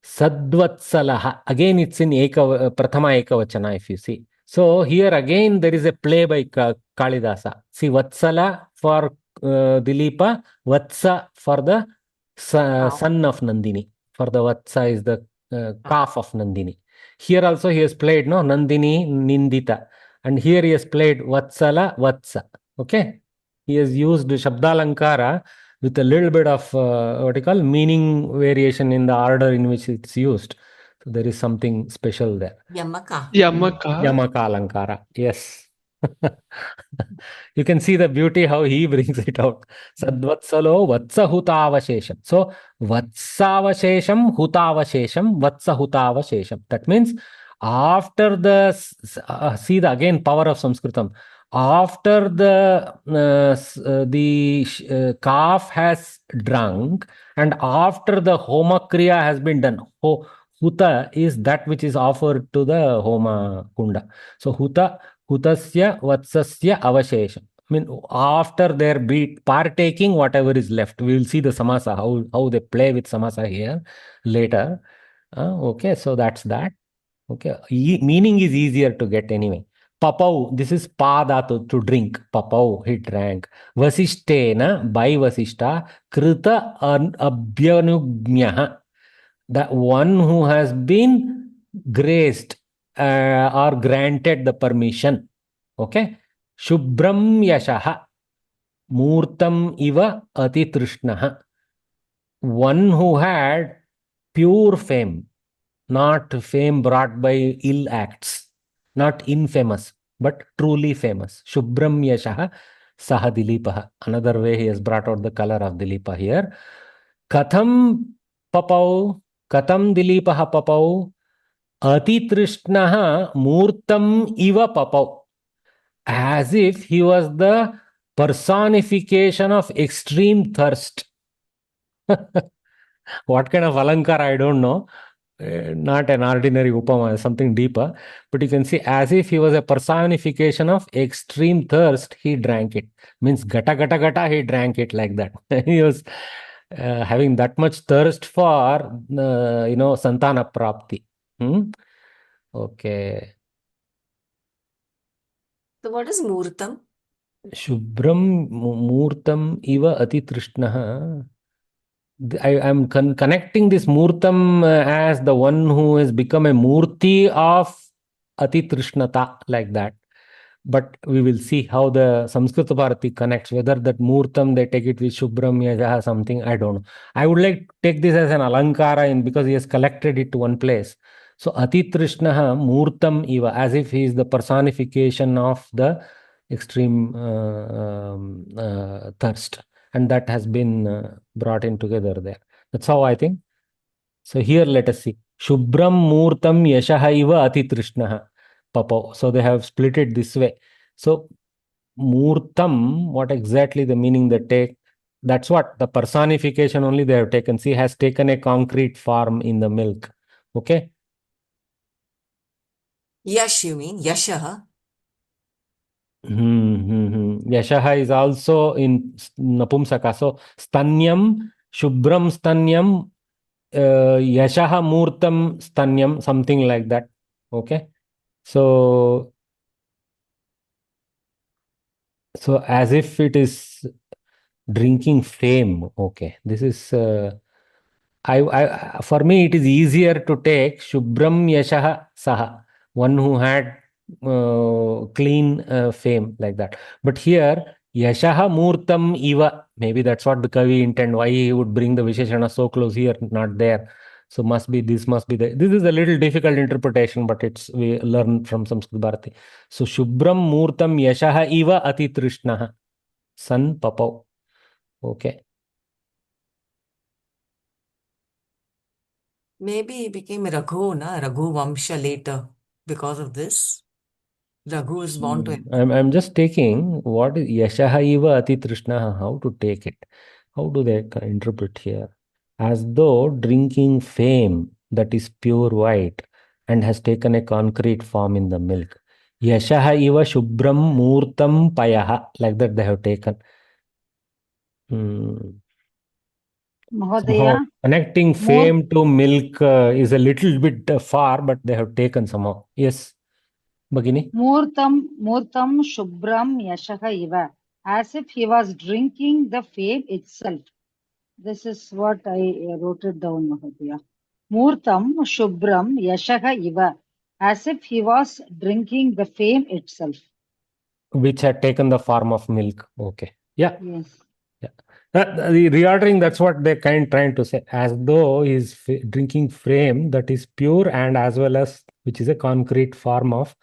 Speaker 1: Sadvatsalaha. Again, it's in Prathama Ekavachana, if you see. So here again, there is a play by Kalidasa. See, Vatsala for Dilipa, Vatsa for the son of Nandini. For the Vatsa is the calf of Nandini. Here also he has played, no, Nandini, Nindita. And here he has played Vatsala, Vatsa. Okay. He has used Shabdalankara with a little bit of what you call meaning variation in the order in which it's used. So there is something special there.
Speaker 2: Yamaka.
Speaker 1: Yamaka Alankara. Yes. You can see the beauty how he brings it out. Sadvatsalo Vatsahutavashesham. So Vatsavashesham, Hutavashesham, Vatsahutavashesham. That means after the see the again power of Samskritam. After the calf has drunk and after the Homa Kriya has been done, Huta is that which is offered to the Homa Kunda. So Hutasya Vatsasya Avashesham. I mean, after their partaking, whatever is left. We will see the Samasa, how they play with Samasa here later. Okay, so that's that. Okay, meaning is easier to get anyway. Papau, this is pa dhatu, to drink. Papau, he drank. Vasishtena, by Vasishta, Krita abhyanugmyaha. The one who has been graced or granted the permission. Okay. Shubram yashaha. Murtam iva atitrishnaha. One who had pure fame, not fame brought by ill acts, not infamous, but truly famous. Shubram yashaha saha Dilipaha. Another way he has brought out the color of Dilipa here. Katham papau, katham Dilipaha papau, atitrishnaha murtam iva papau. As if he was the personification of extreme thirst. What kind of alankar, I don't know. Not an ordinary upama, something deeper. But you can see, as if he was a personification of extreme thirst, he drank it. Means gata gata gata, he drank it like that. He was having that much thirst for, santana prapti. Okay.
Speaker 2: So what is Murtam?
Speaker 1: Shubram Murtam iva atitrishnaha. I'm connecting this Murtam as the one who has become a Murti of Atitrishnata, like that. But we will see how the Samskrita Bharati connects, whether that Murtam they take it with Shubram Yajaha something, I don't know. I would like to take this as an Alankara because he has collected it to one place. So Atitrishnaha Murtam Iva, as if he is the personification of the extreme thirst. And that has been brought in together there. That's how I think. So here let us see. Shubram Murtam Yashaha Iva Atitrishnaha Papa. So they have split it this way. So Murtam, what exactly the meaning they take? That's what the personification only they have taken. See, has taken a concrete form in the milk. Okay.
Speaker 2: Yash, you mean? Yashaha?
Speaker 1: Yashaha is also in Napumsaka. So Stanyam, Shubram Stanyam, Yashaha Murtam Stanyam, something like that. Okay. So as if it is drinking fame. Okay. This is, for me, it is easier to take Shubram Yashaha Saha, one who had clean fame, like that. But here, Yashaha Murtam Iva, maybe that's what the Kavi intend, why he would bring the Visheshana so close here, not there. So must be this, must be that. This is a little difficult interpretation, but we learn from Samskrita Bharati. So Shubram Murtam Yashaha Iva Atitrishnaha San Papau. Okay.
Speaker 2: Maybe he became Raghu, na? Raghu Vamsha later because of this. Raghu is born to him.
Speaker 1: I'm just taking what is Yashaha Iva Atitrishnaha, how to take it. How do they interpret here? As though drinking fame that is pure white and has taken a concrete form in the milk. Yashaha Iva Shubram Murtam Payaha, like that they have taken. Somehow
Speaker 3: Mahodaya,
Speaker 1: connecting
Speaker 3: Mur
Speaker 1: fame to milk is a little bit far, but they have taken somehow. Yes, Bhagini?
Speaker 3: Murtam Shubram Yashaha Iva, as if he was drinking the fame itself. This is what I wrote it down, Mahodaya. Murtam Shubram Yashaha Iva, as if he was drinking the fame itself.
Speaker 1: Which had taken the form of milk. Okay. Yeah.
Speaker 3: Yes.
Speaker 1: Yeah. The reordering, that's what they're trying to say. As though he's drinking frame that is pure and as well as which is a concrete form of,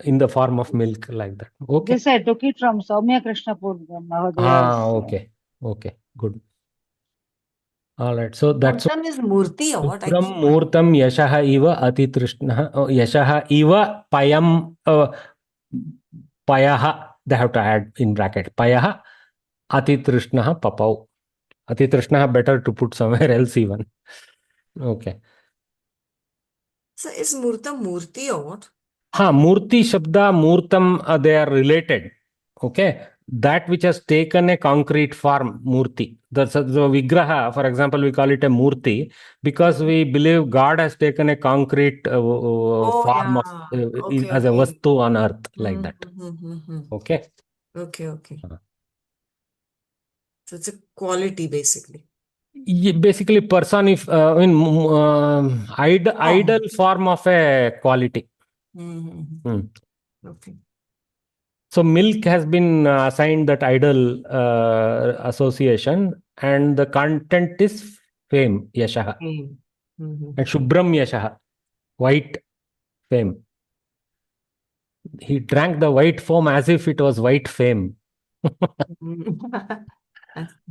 Speaker 1: in the form of milk, like that. Okay.
Speaker 3: This I took it from Soumya Krishnapur, Mahodiya's.
Speaker 1: Okay. Okay. Good. All right. So that's
Speaker 2: Murtam is Murti or what?
Speaker 1: Shubram Murtam Yashaha Iva Atitrishnaha. Yashaha Iva Payam Payaha. They have to add in bracket. Payaha Atitrishnaha Papau. Atitrishnaha better to put somewhere else even. Okay.
Speaker 2: So is Murtam Murti or what?
Speaker 1: Murti Shabda, Murtam, they are related. Okay. that which has taken a concrete form, murti. The vigraha, for example, we call it a murti because we believe God has taken a concrete
Speaker 2: Oh,
Speaker 1: form of
Speaker 2: yeah. Okay,
Speaker 1: as a
Speaker 2: okay.
Speaker 1: vastu on earth, like that.
Speaker 2: Mm-hmm.
Speaker 1: Okay.
Speaker 2: Okay. So it's a quality basically.
Speaker 1: Basically, idol form of a quality.
Speaker 2: Mm-hmm. Okay.
Speaker 1: So milk has been assigned that idol association, and the content is fame, yashaha.
Speaker 2: Mm-hmm.
Speaker 1: And Shubram yashaha, white fame. He drank the white foam as if it was white fame.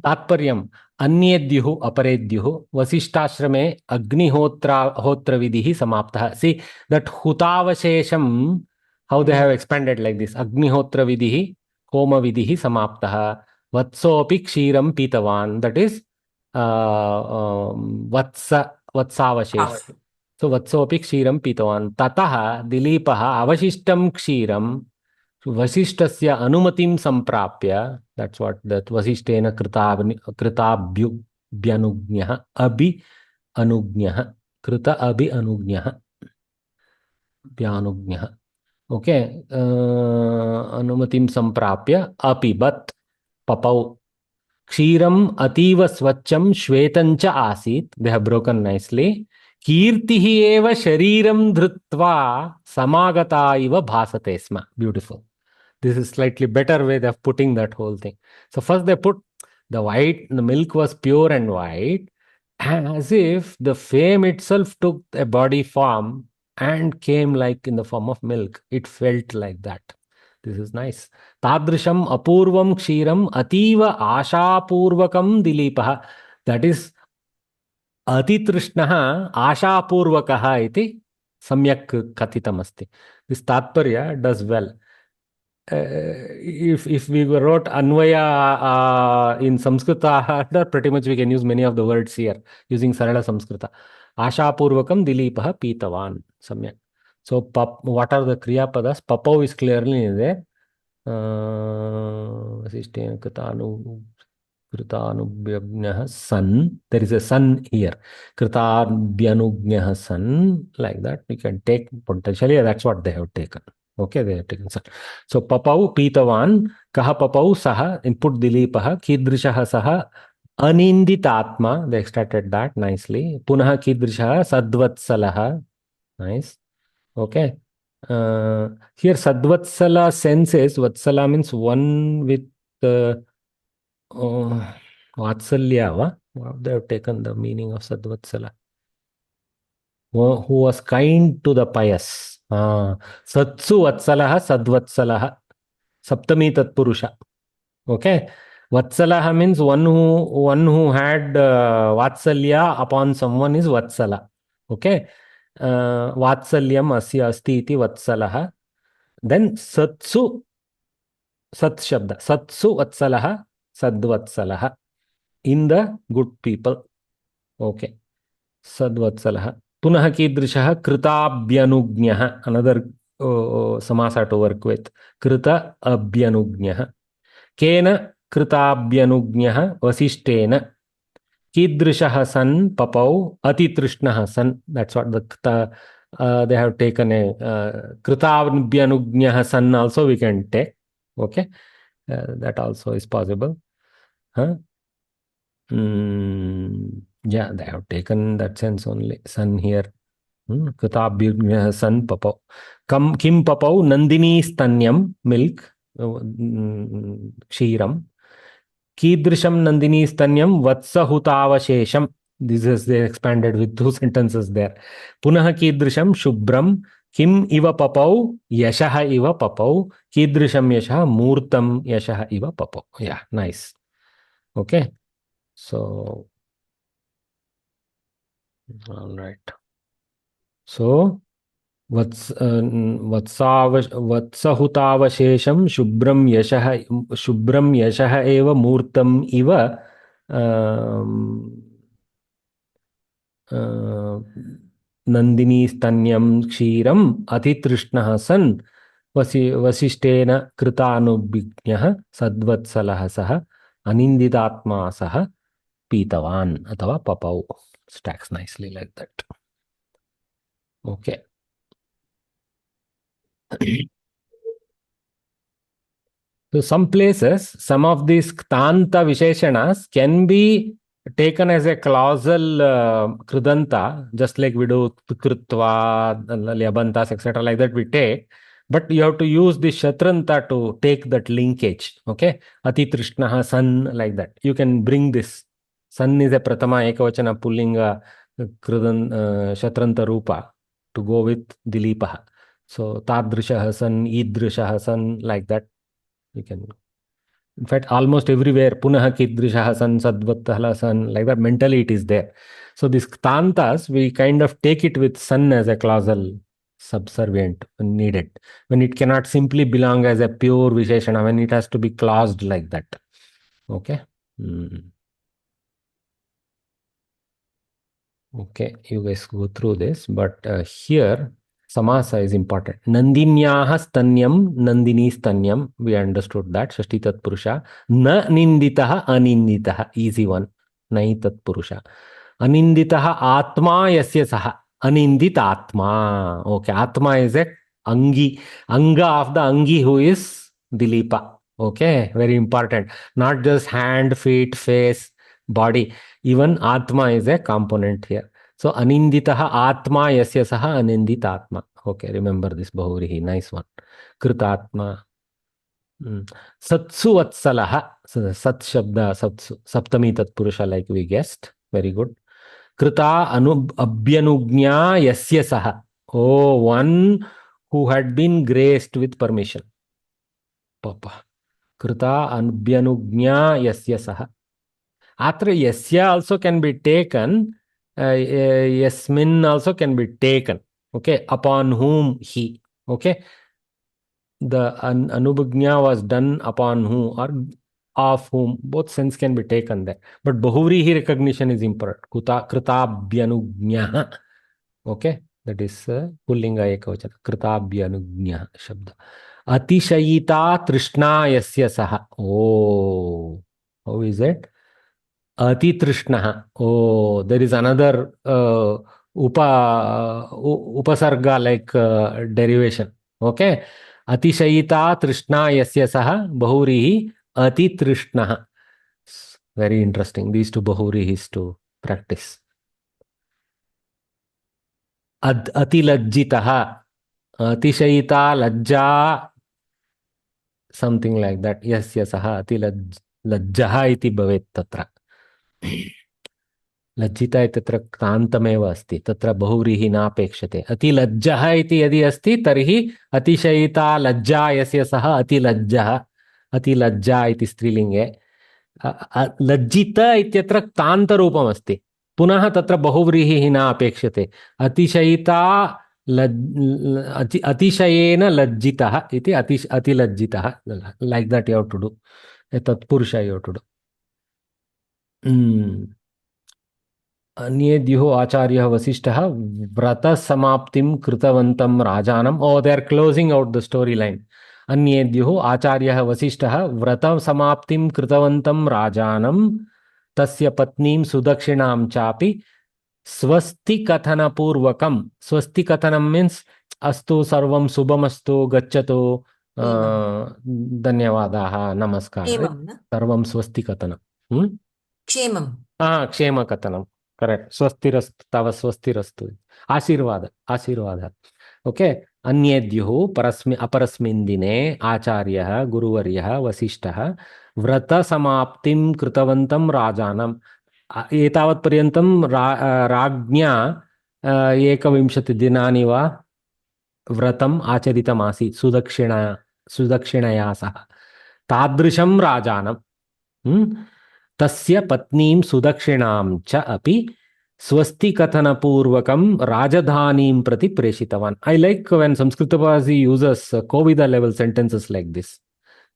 Speaker 1: तात्पर्यम् अन्येद्युः अपरेद्युः वसिष्ठाश्रमे अग्निहोत्रविधिः समाप्तः. See that हुतावशेषम, how they have expanded like this. अग्निहोत्रविधिः होमविधिः समाप्तः. वत्सोऽपि क्षीरं पीतवान्, that is वत्सावशेष. So वत्सोऽपि क्षीरं पीतवान्. ततः दिलीपः अवशिष्टं क्षीरं वसिष्ठस्य अनुमतिं संप्राप्य, that's what that वसिष्ठेन कृताभ्युभ्यनुज्ञः अभि अनुज्ञः कृत अभि अनुज्ञः भ्यानुज्ञः. ओके. अनुमतिं संप्राप्य अपिबत् पपौ. क्षीरम् अतीव स्वच्छं श्वेतं च आसीत्. They have broken nicely. कीर्तिः एव शरीरं धृत्वा समागता इव भासते स्म. Beautiful. This is slightly better way of putting that whole thing. So first they put the milk was pure and white, as if the fame itself took a body form and came like in the form of milk. It felt like that. This is nice. Tadrisham apurvam kshiram ativa ashapurvakam dilipah. That is अतितृष्णः आशापूर्वकः इति सम्यक् कथितमस्ति. This तात्पर्य does well. If we wrote Anvaya in Samskrita, pretty much we can use many of the words here using Sarala Samskrita. Ashapurvakam Dilipah Pitavan. Samyak. So, what are the Kriya Padas? Papau is clearly there. Kritanubhyagnyah san. There is a sun here. Kritabhyanugnyah san. Like that. We can take potentially. That's what they have taken. Okay, they have taken sun. So, papau pitavan. Kaha papau saha. Input dilipah. Kidrishaha saha. Aninditatma. They extracted that nicely. Punaha kidrishaha. Sadvatsalaha. Nice. Okay. Here Sadvatsala senses, Vatsala means one with Vatsalya. They have taken the meaning of Sadvatsala. Who was kind to the pious. Satsu Vatsalaha Sadvatsalaha. Saptami Tatpurusha. Okay. Vatsalaha means one who had Vatsalya upon someone is Vatsala. Okay. Vatsalyam asya asti iti Vatsalaha. Then Satsu, Sat Shabda. Satsu Vatsalaha, Sadvatsalaha. In the good people. Okay. Sadvatsalaha. Punaha Kidrishaha Kritabhyanugnyah. Another samasa to work with. Krita Abhyanugnyah. Kena Kritabhyanugnyah Vasishtena. Kidrishaha san papau atitrishnaha san. That's what they have taken a Kritabhyanugnyah san also we can take. Okay. That also is possible. Huh? Yeah, they have taken that sense only. Sun here. Kritabhyanugnyah san papau. Kim papau nandini stanyam milk. Kshiram. Kidrisham Nandini Stanyam Vatsahutavashesham. This is they expanded with 2 sentences there. Punaha Kidrisham Shubram Kim Iva Papau Yashaha Iva Papau Kidrisham Yashaha Murtam Yashaha Iva Papau. Yeah, nice. Okay. So, all right. So, वत्सहुतावशेषं शुभ्रं यशः एव मूर्तम् इव नन्दिनी स्तन्यं क्षीरम् अतितृष्णः सन् वसिष्ठेन कृतानुभिज्ञः सद्वत्सलः सः अनिन्दितात्मा सः पीतवान् अथवा पपौ. Stacks nicely like that. Okay. So some places, some of these ktanta visheshanas can be taken as a clausal kridanta, just like we do krutva, lyabantas, etc. like that we take. But you have to use the shatranta to take that linkage. Okay. Ati trishnaha san, like that. You can bring this. San is a pratama ekavachana pullinga shatranta rupa to go with dilipaha. So tadrishaha san, idrishaha san, like that. You can, in fact, almost everywhere, punaha kidrishaha san, sadvattahala san, like that, mentally it is there. So these tantas, we kind of take it with san as a clausal subservient when needed. When it cannot simply belong as a pure visheshana, when it has to be claused like that. Okay. Okay, you guys go through this, but here samasa is important. Nandinyaha stanyam, nandini stanyam. We understood that. Shashti tat purusha. Na ninditaha aninditaha. Easy one. Nai tat purusha. Aninditaha atma yasya saha. Anindit atma. Okay, atma is a angi. Anga of the angi who is Dilipa. Okay, very important. Not just hand, feet, face, body. Even Atma is a component here. So Aninditaha Atma Yasya Saha Aninditatma. Okay, remember this Bahurihi. Nice one. Kritatma. Satsu Vatsalaha. So Sat Shabda Satsu. Saptami Tat Purusha, like we guessed. Very good. Krita Abhyanugnya Yasya Saha. Oh, one who had been graced with permission. Papa. Krita Abhyanugnya Yasya Saha. Atra yasya also can be taken. Yasmin also can be taken. Okay, upon whom he. Okay, the anubhagnya was done upon whom or of whom. Both sense can be taken there. But bahuvrihi recognition is important. Kritabhyanugnya. Okay, that is pullinga ekavachana. Kritabhyanugnya shabda. Atishayita trishna yasya saha. Oh, how is it? Ati Trishnaha. Oh, there is another upasarga like derivation. Okay. Atishayita Trishna Yasya Saha Bahurihi Ati Trishnaha. Very interesting. These two Bahurihis to practice. Ati Lajjitaha. Atishayita Lajja. Something like that. Yasya Saha Ati Lajjaha iti bhavet tatra. लज्जिता इत्यत्र क्रान्तमेव अस्ति तत्र बहुव्रीहि नापेक्षते अतिलज्जः इति यदि अस्ति तर्हि अतिशयिता लज्जा यस्य सः अतिलज्जः अतिलज्जा इति स्त्रीलिङ्गे लज्जित इत्यत्र क्रान्तरूपम् अस्ति पुनः तत्र बहुव्रीहिः न अपेक्षते अतिशयिता अतिशयेन लज्जितः इति अतिलज्जितः like that you have to do तत्पुरुष यु हव् टु डु अन्येद्युः आचार्यः वसिष्ठः व्रतसमाप्तिं कृतवन्तं राजानम् oh they are closing out the story line अन्येद्युः आचार्यः वसिष्ठः व्रतसमाप्तिं कृतवन्तं राजानं तस्य पत्नीं सुदक्षिणां चापि स्वस्ति कथनपूर्वकं स्वस्ति कथनं मीन्स अस्तु सर्वं शुभमस्तु गच्छतु धन्यवादाः नमस्कारः सर्वं स्वस्ति कथनं
Speaker 2: क्षेमं
Speaker 1: क्षेमकथनं करेक्ट स्वस्तिरस्तु तव स्वस्तिरस्तु आशीर्वाद ओके अन्येद्युः अपरस्मिन् दिने आचार्यः गुरुवर्यः वसिष्ठः व्रतसमाप्तिं कृतवन्तं राजानम् एतावत् पर्यन्तं राज्ञा 21 दिनानि वा व्रतम् आचरितमासीत् सुदक्षिणया सह तादृशं राजानं तस्य पत्नीं सुदक्षिणां च अपि स्वस्ति कथनपूर्वकं राजधानीं प्रति प्रेषितवान् I like when Samskrita Bharati uses Kovida level sentences like this.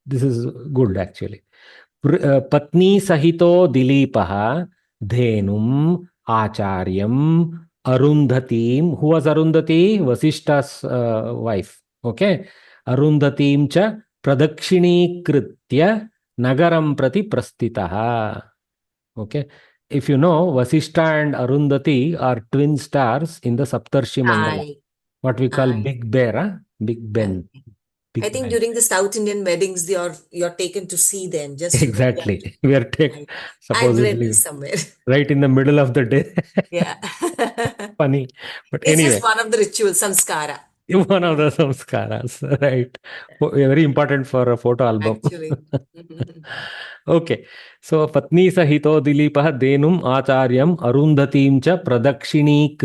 Speaker 1: This is good actually. पत्नी सहितो दिलीपः धेनुम् आचार्यम् अरुन्धतीं who was Arundhati? Vasishta's wife. Okay. arundatim cha pradakshini nagaram prati prastitaha. Okay. If you know, Vasishtha and Arundhati are twin stars in the Saptarshi Mandala.
Speaker 2: I,
Speaker 1: What we call
Speaker 2: I,
Speaker 1: Big Bear, huh? Big Ben.
Speaker 2: I
Speaker 1: Big
Speaker 2: think
Speaker 1: Ben.
Speaker 2: during the South Indian weddings, you're taken to see them just to look at.
Speaker 1: Exactly. We are
Speaker 2: I've read
Speaker 1: supposedly
Speaker 2: this somewhere.
Speaker 1: right in the middle of the day.
Speaker 2: Yeah.
Speaker 1: Funny. But
Speaker 2: It's
Speaker 1: anyway,
Speaker 2: just one of the rituals, samskara,
Speaker 1: one of the samskaras, right? Very important for a photo album.
Speaker 2: actually.
Speaker 1: Okay. So, Patni Sahito Dilipah Denum Acharyam Arundhatim cha Pradakshini.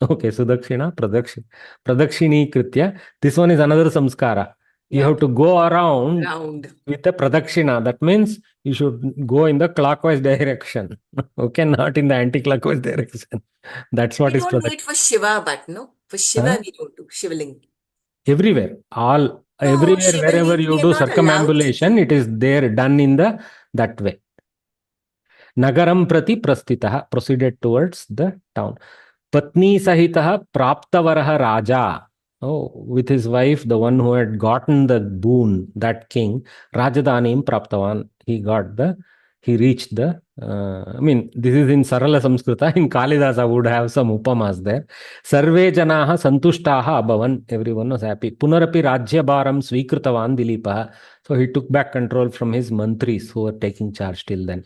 Speaker 1: Okay, Sudakshina, Pradakshini Kritya. This one is another samskara. You
Speaker 2: Yeah.
Speaker 1: have to go around
Speaker 2: Round.
Speaker 1: with a Pradakshina. That means you should go in the clockwise direction. Okay, not in the anti-clockwise direction. That's what
Speaker 2: We
Speaker 1: is
Speaker 2: don't do
Speaker 1: Pradakshina.
Speaker 2: it for Shiva, but no. For Shiva, we don't do Shivaling.
Speaker 1: Everywhere,
Speaker 2: No,
Speaker 1: everywhere, wherever
Speaker 2: Shivaling,
Speaker 1: you
Speaker 2: we are
Speaker 1: do
Speaker 2: not allowed to
Speaker 1: circumambulation,
Speaker 2: do.
Speaker 1: it is there done in that way. Nagaram prati prastitah, proceeded towards the town. Patni sahitah praptavaraha raja. Oh, with his wife, the one who had gotten the boon, that king, Rajadanim praptavan. He reached I mean, this is in Sarala Samskrita. In Kalidasa would have some upamas there. Sarve janaha santushtaha abhavan. Everyone was happy. Punarapi rajya bharam svikritavan Dilipah. So he took back control from his mantris who were taking charge till then.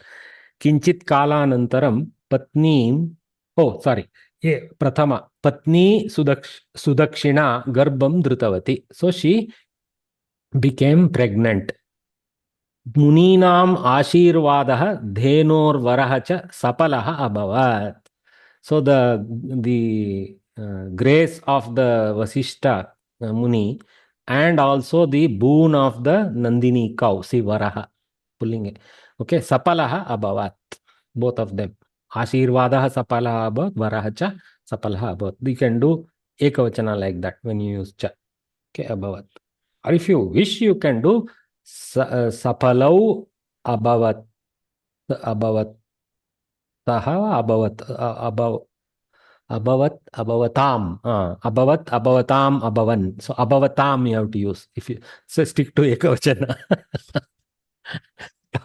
Speaker 1: Kinchit kalanantaram patneem. Oh, sorry. Prathama. Patni Sudakshina Garbham Dhrutavati. So she became pregnant. Muninam Ashirvadaha Dhenor cha Sapalaha Abhavat. So the grace of the Vasishta Muni and also the boon of the Nandini cow, see Varaha, pulling it. Okay, Sapalaha Abhavat. Both of them. Ashirvadaha Sapalaha Abhavat, Varaha cha Sapalaha Abhavat. You can do Ekavachana like that when you use cha. Okay, Abhavat. Or if you wish, you can do Sapalau Abhavat. Abhavat. Saha Abhavat. Abhavatam. Abhavatam, abhavan. So abhavatam you have to use. If you stick to Ekavachana.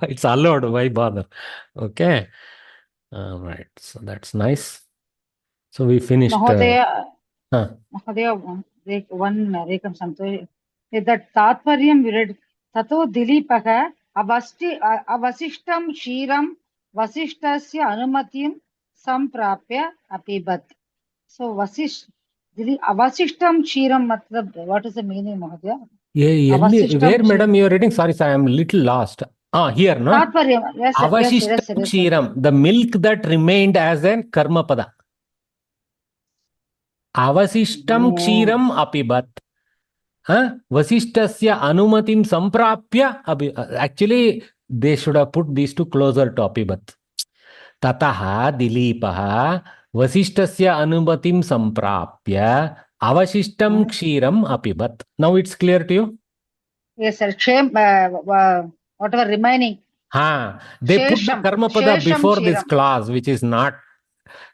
Speaker 1: It's allowed, why bother? Okay. All right. So that's nice. So we finished.
Speaker 3: Mahodaya, one Rekam Santosh. That Tatvaryam we read Tato Dilipaka Avasishtam Shiram Vasishtasya Anumatim Samprapya Apibat. So Avasishtam Shiram Matlab, what is the meaning, Mahodaya?
Speaker 1: Where, madam, you are reading? Sorry, I am a little lost. Here, no?
Speaker 3: Tatvaryam, yes, sir,
Speaker 1: Avashishtam Kshiram, the milk that remained as a karma pada. Avasishtam Kshiram apibat. Vasishtasya anumatim samprapya. Actually, they should have put these two closer to apibat. Tataha Dilipaha Vasishtasya anumatim samprapya avashishtam kshiram apibat. Now it's clear to you?
Speaker 3: Yes, sir. Whatever remaining.
Speaker 1: They put the karma pada before this clause, which is not.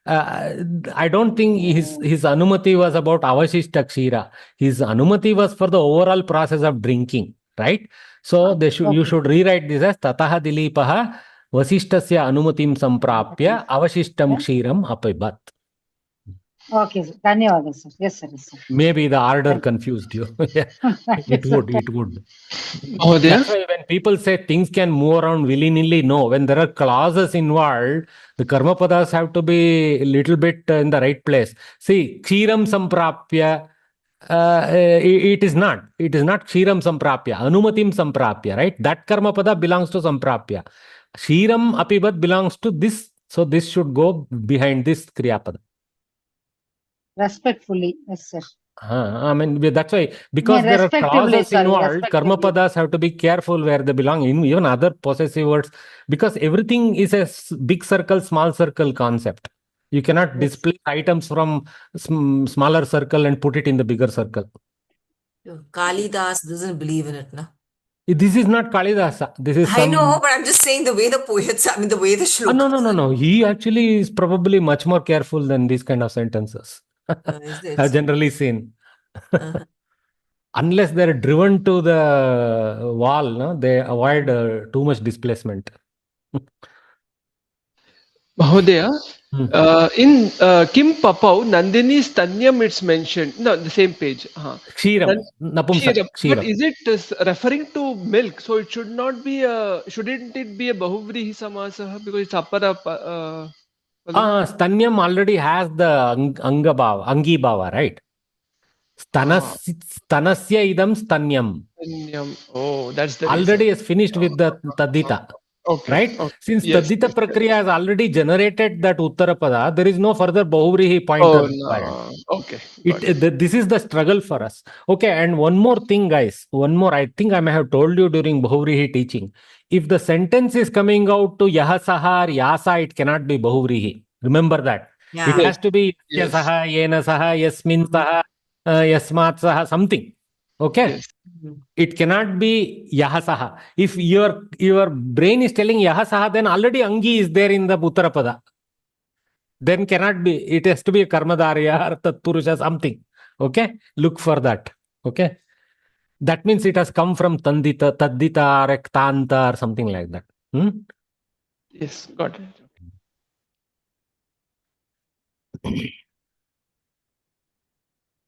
Speaker 1: I don't think his anumati was about avashishta kshira. His anumati was for the overall process of drinking, right? So you should rewrite this as tataha dilipaha vasishtasya anumatim samprapya avashishtam kshiram apibat.
Speaker 3: Okay, sir. Dhanyawad, sir. Yes, sir. Yes, sir.
Speaker 1: Maybe the order confused you. It would.
Speaker 4: Oh, there?
Speaker 1: That's why when people say things can move around willy-nilly, no. When there are clauses involved, the karma padas have to be a little bit in the right place. See, kshiram samprapya, it is not. It is not kshiram samprapya. Anumatim samprapya, right? That karma pada belongs to samprapya. Kshiram apibat belongs to this. So this should go behind this kriya pada.
Speaker 3: Respectfully, yes, sir.
Speaker 1: I mean, that's why, because there are clauses involved, karma padas have to be careful where they belong, even other possessive words, because everything is a big circle, small circle concept. You cannot display items from smaller circle and put it in the bigger circle.
Speaker 2: Kalidas doesn't believe in it, no?
Speaker 1: This is not Kalidasa. This is
Speaker 2: I know, but I'm just saying the way the poets, I mean, the way the shlokas.
Speaker 1: No. He actually is probably much more careful than these kind of sentences.
Speaker 2: Is it?
Speaker 1: I've generally seen. Unless they're driven to the wall, no, they avoid too much displacement.
Speaker 4: Mahodaya,
Speaker 1: Hmm.
Speaker 4: in Kim Papau, Nandini Stanyam it's mentioned. No, the same page.
Speaker 1: Kshiram,
Speaker 4: Nan-
Speaker 1: napumsak,
Speaker 4: Kshiram. But
Speaker 1: kshiram.
Speaker 4: is it referring to milk? So it should not be shouldn't it be a Bahuvrihi Samasah because it's Appara Palam?
Speaker 1: Stanyam already has the anga bhava, angi bhava, right?
Speaker 4: Ah,
Speaker 1: Stanasya idam stanyam.
Speaker 4: Stanyam. Oh, that's the reason.
Speaker 1: Already is finished with the tadita.
Speaker 4: Okay.
Speaker 1: Right?
Speaker 4: Okay.
Speaker 1: Since
Speaker 4: Yes.
Speaker 1: Tadita Prakriya has already generated that Uttarapada, there is no further Bahuvrihi pointer
Speaker 4: Oh
Speaker 1: required.
Speaker 4: no. Okay. Got it.
Speaker 1: This is the struggle for us. Okay, and one more thing, guys. One more, I think I may have told you during Bahuvrihi teaching. If the sentence is coming out to Yaha Saha or Yasa, it cannot be Bahuvrihi. Remember that. It
Speaker 2: Yeah.
Speaker 1: has to be
Speaker 4: Yes.
Speaker 1: Saha, Yena Saha, Yasmin Saha, Yasmat Saha, something. Okay?
Speaker 4: Yes.
Speaker 1: It cannot be Yahasaha. If your brain is telling Yahasaha, then already Angi is there in the Uttarapada. Then cannot be. It has to be a Karmadarya or Tatpurusha, something. Okay? Look for that. Okay? That means it has come from Tandita, Taddita, or Ektanta, or something like that.
Speaker 4: Yes. Got it.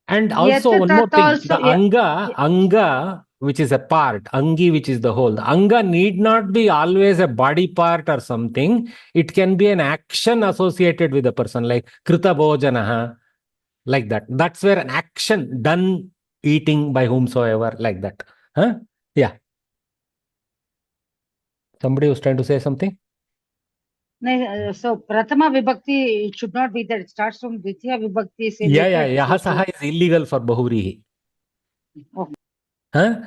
Speaker 1: And
Speaker 3: Yet
Speaker 1: also one more
Speaker 3: that
Speaker 1: thing,
Speaker 3: also,
Speaker 1: the anga, which is a part, angi, which is the whole. The anga need not be always a body part or something. It can be an action associated with a person, like krita bhojanaha, like that. That's where an action done eating by whomsoever, like that. Huh? Yeah. Somebody was trying to say something?
Speaker 3: so Prathama Vibhakti, it should not be that. It starts from Dvitiya Vibhakti. Say
Speaker 1: Yeah,
Speaker 3: like
Speaker 1: yeah.
Speaker 3: that. So,
Speaker 1: Yahasaha is illegal for Bahuvrihi.
Speaker 3: okay.
Speaker 1: Huh?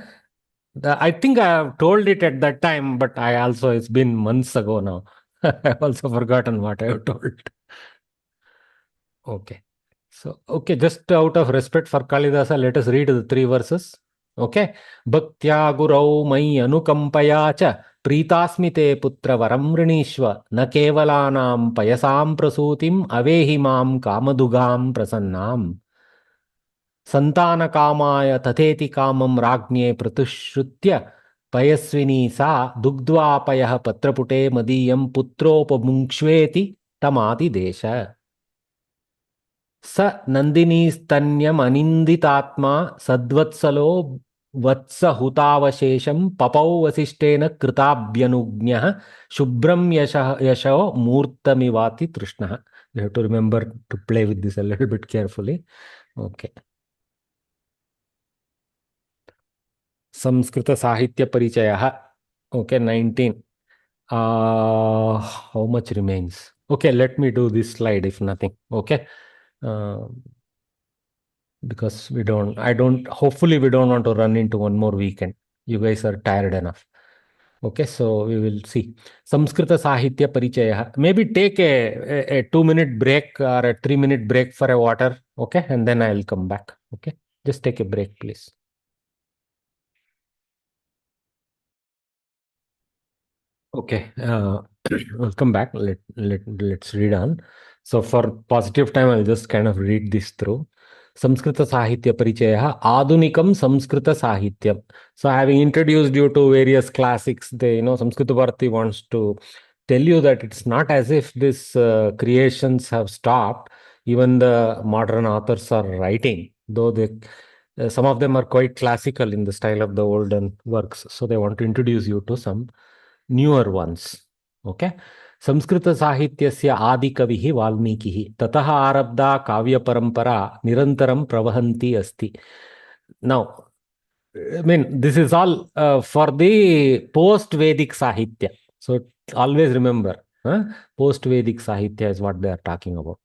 Speaker 1: I think I have told it at that time, but it's been months ago now. I have also forgotten what I have told. Okay. So, okay, just out of respect for Kalidasa, let us read the 3 verses. Okay. Bhaktya gurau mai anukampaya cha pritasmite putra varam vrinishva na kevalanam payasam prasutim avehi mam kamadugam prasannam. संतान कामाय तथेति कामं राज्ञे प्रतिश्रुत्य पयस्विनी सा दुग्ध्वापयः पत्रपुटे मदीयं पुत्रोपमुङ्क्ष्वेति तमादिदेश स नन्दिनीस्तन्यमनिन्दितात्मा सद्वत्सलो वत्सहुतावशेषं पपौ वसिष्ठेन कृताभ्यनुज्ञः शुभ्रं यशो मूर्तमिवाति तृष्णः. You have to remember to play with this a little bit carefully. Okay. Sanskrit साहित्य परिचय. Okay, 19. How much remains? Okay, let me do this slide if nothing. Okay. Because hopefully we don't want to run into one more weekend. You guys are tired enough. Okay, so we will see. Samskrita Sahitya Parichaya. Maybe take a 2-minute break or a 3-minute break for a water. Okay, and then I'll come back. Okay, just take a break, please. Okay, welcome back. Let's read on. So for positive time, I'll just kind of read this through. Samskrita Sahitya Parichaya, Adunikam Samskrita Sahityam. So having introduced you to various classics, Samskrita Bharati wants to tell you that it's not as if these creations have stopped. Even the modern authors are writing, though some of them are quite classical in the style of the olden works. So they want to introduce you to some newer ones. Okay. Sanskrit साहित्यस्य आदिकविः वाल्मीकिः ततः आरब्धा काव्यपरम्परा निरन्तरं प्रवहन्ती अस्ति. Now, I mean, this is all for the post-Vedic Sahitya. So always remember, post-Vedic Sahitya is what they are talking about.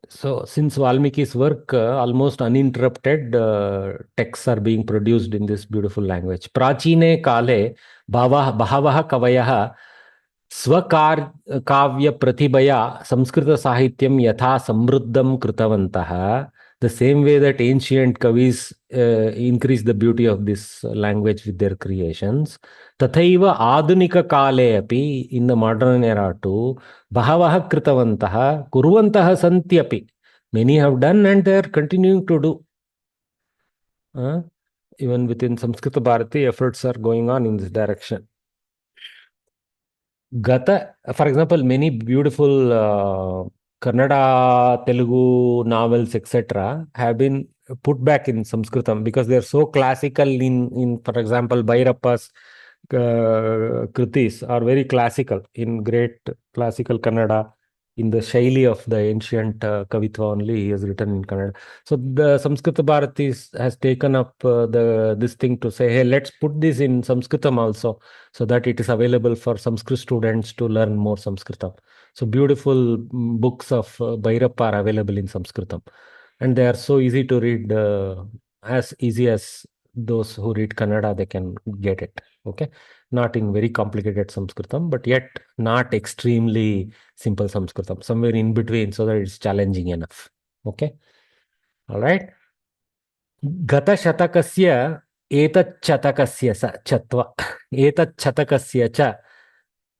Speaker 1: So since Valmiki's work, almost uninterrupted texts are being produced in this beautiful language. Prachine kale bhavah kavayah स्वकाव्य प्रतिभया Sanskrit साहित्यम यथा समृद्धम कृतवन्तः. The same way that ancient kavis increase the beauty of this language with their creations, तथैव आधुनिक काले अपि, in the modern era too, बहवः कृतवन्तः कुर्वन्तः सन्ति अपि. Many have done and they are continuing to do. Even within Samskrita Bharati, efforts are going on in this direction. Gata, for example, many beautiful Kannada, Telugu novels, etc., have been put back in Sanskritam because they are so classical. For example, Bhairappa's kritis are very classical in great classical Kannada, in the shaili of the ancient Kavitva only. He has written in Kannada. So the Samskrita Bharati has taken up this thing to say, hey, let's put this in Sanskritam also, so that it is available for Sanskrit students to learn more Sanskritam. So beautiful books of Bhairappa are available in Sanskritam, and they are so easy to read, as easy as those who read Kannada, they can get it. Okay, not in very complicated Sanskritam, but yet not extremely simple Sanskritam, somewhere in between, so that it's challenging enough. Okay, all right. गतशतकस्य एतच्छतकस्य चत्वा एतच्छतकस्य च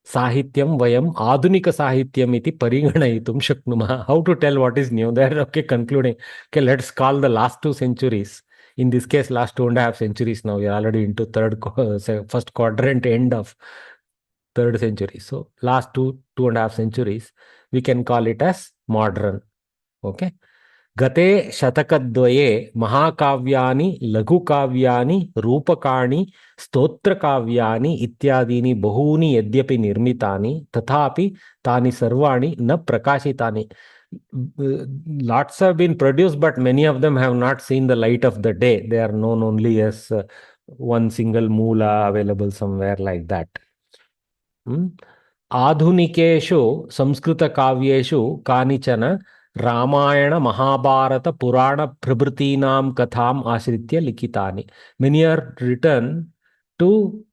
Speaker 1: साहित्यं वयम् आधुनिकसाहित्यम् इति परिगणयितुं शक्नुमः. How to tell what is new? They're okay concluding. Okay, let's call the last 2 centuries. In this case, last 2.5 centuries now. We are already into first quadrant end of 3rd century. So last 2.5 centuries, we can call it as modern. Okay. गते शतकद्वये महाकाव्यानि लघुकाव्यानि रूपकाणि स्तोत्रकाव्यानि इत्यादीनि बहूनि यद्यपि निर्मितानि तथापि तानि सर्वाणि न प्रकाशितानि. Lots have been produced, but many of them have not seen the light of the day. They are known only as one single moola available somewhere like that. आधुनिकेषु संस्कृतकाव्येषु कानिचन रामायण महाभारत पुराण प्रभृतीनां कथाम् आश्रित्य लिखितानि. Many are written to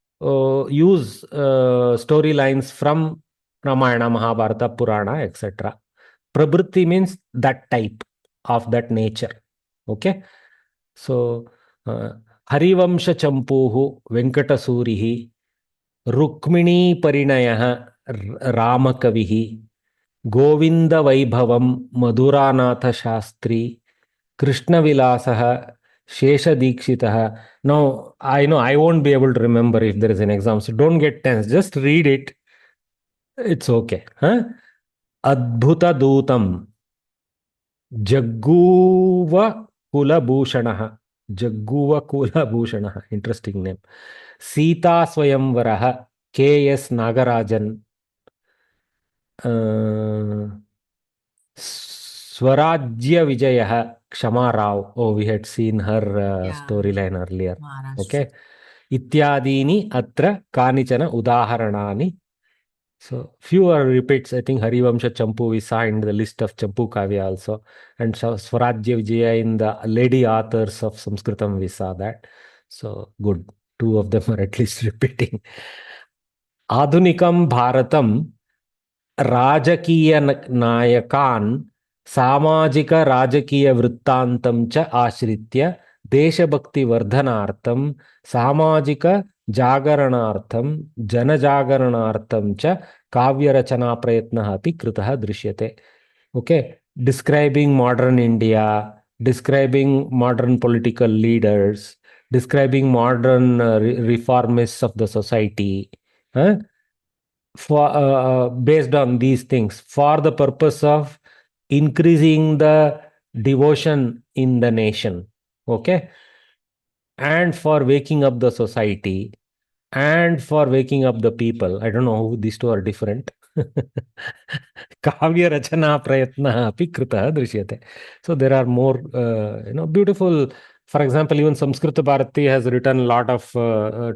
Speaker 1: use storylines from Ramayana, Mahabharata, Purana, etc. Prabhriti means that type of that nature. Okay, so Harivamsha Champuhu Venkatasurihi Rukmini परिणयः रामकविः Govind वैभवम मधुरानाथ Shastri कृष्णविलासः शेषदीक्षितः. Now I know I won't be able to remember if there is an exam, so don't get tense, just read it, it's okay. अद्भुत दूतम जग्गूव कुलभूषणः. जग्गूव कुलभूषणः, interesting name. Sita स्वयंवरः K.S. Nagarajan. Swarajya Vijayah Kshama Rao. Oh, we had seen her storyline earlier. Okay. Ityadini atra kanichana udaharanani. So few are repeats. I think Harivamsha Champu we saw in the list of Champu Kavya also. And Swarajya Vijaya in the lady authors of Sanskritam we saw that. So good. 2 of them are at least repeating. Adhunikam Bharatam राजकीय नायकान् सामाजिक राजकीय वृत्तान्तं च आश्रित्य देशभक्ति वर्धनार्थं सामाजिक जागरणार्थं जनजागरणार्थं च काव्यरचना प्रयत्नः अपि कृतः दृश्यते. Okay, describing modern India, describing modern political leaders, describing modern reformists of the society, for based on these things, for the purpose of increasing the devotion in the nation, okay, and for waking up the society and for waking up the people. I don't know how these 2 are different. Kavya rachana prayatna api kritah drishyate. So there are more beautiful. For example, even Samskrita Bharati has written a lot of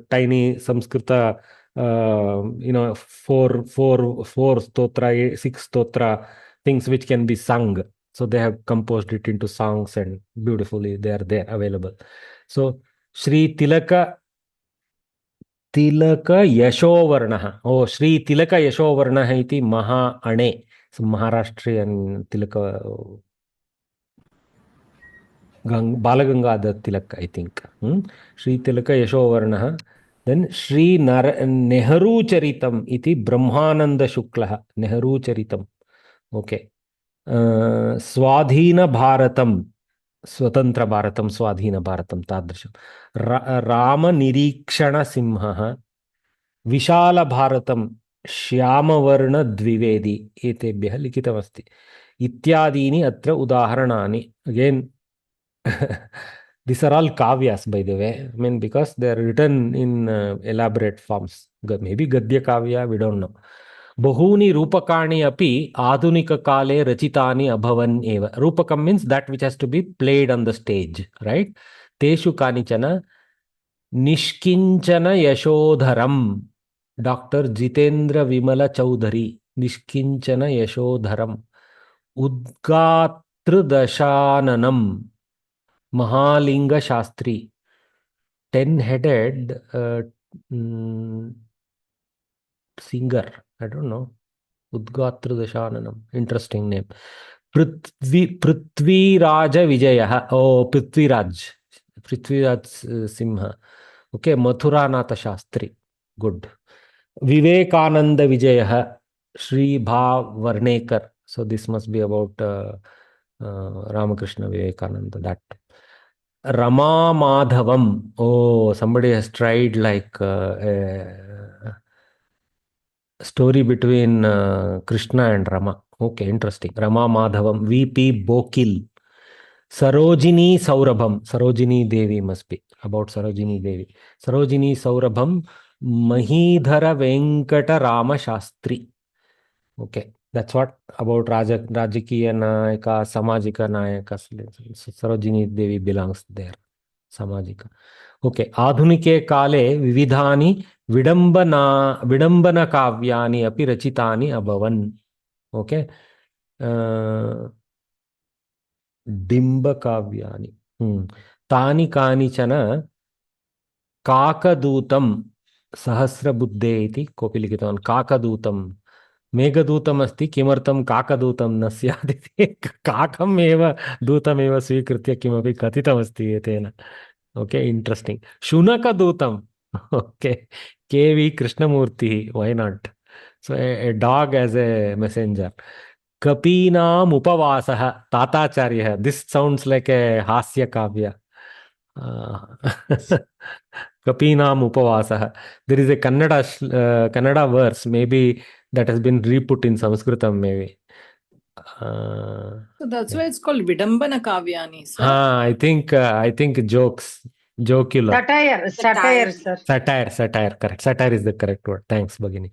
Speaker 1: tiny Samskrita, 4 stotra, 6 stotra things which can be sung. So they have composed it into songs and beautifully they are there available. So Shri Tilaka Yashovarnah. Oh, Shri Tilaka Yashovarnah iti Maha Ane. So Maharashtrian Tilaka Balagangadhar Tilak, I think. Shri Tilaka Yashovarnah. Then Shri Nehru Charitam iti Brahmananda Shuklah. Nehru Charitam. Okay. Swadhina Bharatam स्वतंत्र भारतं स्वाधीन भारतं तादृशं रामनिरीक्षणसिंहः विशाल भारतं श्यामवर्णद्विवेदी एतेभ्यः लिखितमस्ति इत्यादीनि अत्र उदाहरणानि again these are all kavyas by the way. I mean because they are written in elaborate forms, maybe gadya kavya, we don't know. Bahuni rupakani api adunika kale rachitani abhavan eva. Rupakam means that which has to be played on the stage, right? Teshu kanichana Nishkinchana Yashodharam. Dr. Jitendra Vimala Chaudhary. Nishkinchana Yashodharam. Udgatrudashananam. Mahalinga Shastri. 10-headed singer. I don't know. Udgatrudashananam. Interesting name. Prithviraja Vijaya. Oh, Prithviraj. Prithviraj Simha. Okay, Mathuranatha Shastri. Good. Vivekananda Vijaya. Sri Bha Varnekar. So this must be about Ramakrishna Vivekananda. That. Rama Madhavam. Oh, somebody has tried like a story between Krishna and Rama. Okay, interesting. Rama Madhavam. VP Bokil. Sarojini Saurabham. Sarojini Devi must be about Sarojini Devi. Sarojini Saurabham. Mahidhara Venkata Rama Shastri. Okay, that's what about Rajakiya Nayaka, Samajika Nayaka. Sarojini Devi belongs there. Samajika. Okay, Adhunike Kale Vividhani Vidambana Kavyani Api Rachitani Abhavan. Okay. Dimbakavyani. Tani Kanichana Kakadutam Sahasrabuddhe iti kopi likitavan. Kakadutam. Megadutam asti kimartam Kakadutam na syad iti. Kakam eva dutam eva svikritya kimapi kathitam asti etena. Okay, interesting. Shunakadutam. Okay. KV Krishnamurti. Why not? So a dog as a messenger. Kapinam Upavasaha Tatacharya. This sounds like a Hasya Kavya. Kapinam Upavasaha. There is a Kannada verse, maybe that has been re-put in Samskritam, maybe.
Speaker 5: So that's why it's called Vidambana Kavyani, sir.
Speaker 1: I think jokes, jocular.
Speaker 3: Satire, sir.
Speaker 1: Satire, correct. Satire is the correct word. Thanks, Bhagini.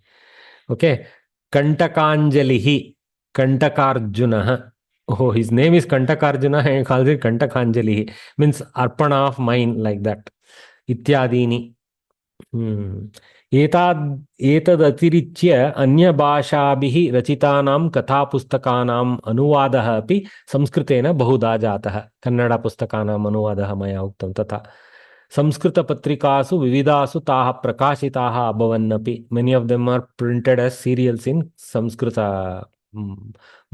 Speaker 1: Okay. Kantakanjalihi. Kantakarjuna. Oh, his name is Kantakarjuna and he calls it Kantakanjali. Means arpana of mine, like that. Ityadini. एतदतिरिच्य अन्यभाषाभिः रचितानां कथापुस्तकानाम् अनुवादः अपि संस्कृतेन बहुधा जातः. कन्नडपुस्तकानाम् अनुवादः मया उक्तं तथा. संस्कृतपत्रिकासु विविधासु ताः प्रकाशिताः अभवन्नपि. Many of them are printed as serials in Samskrita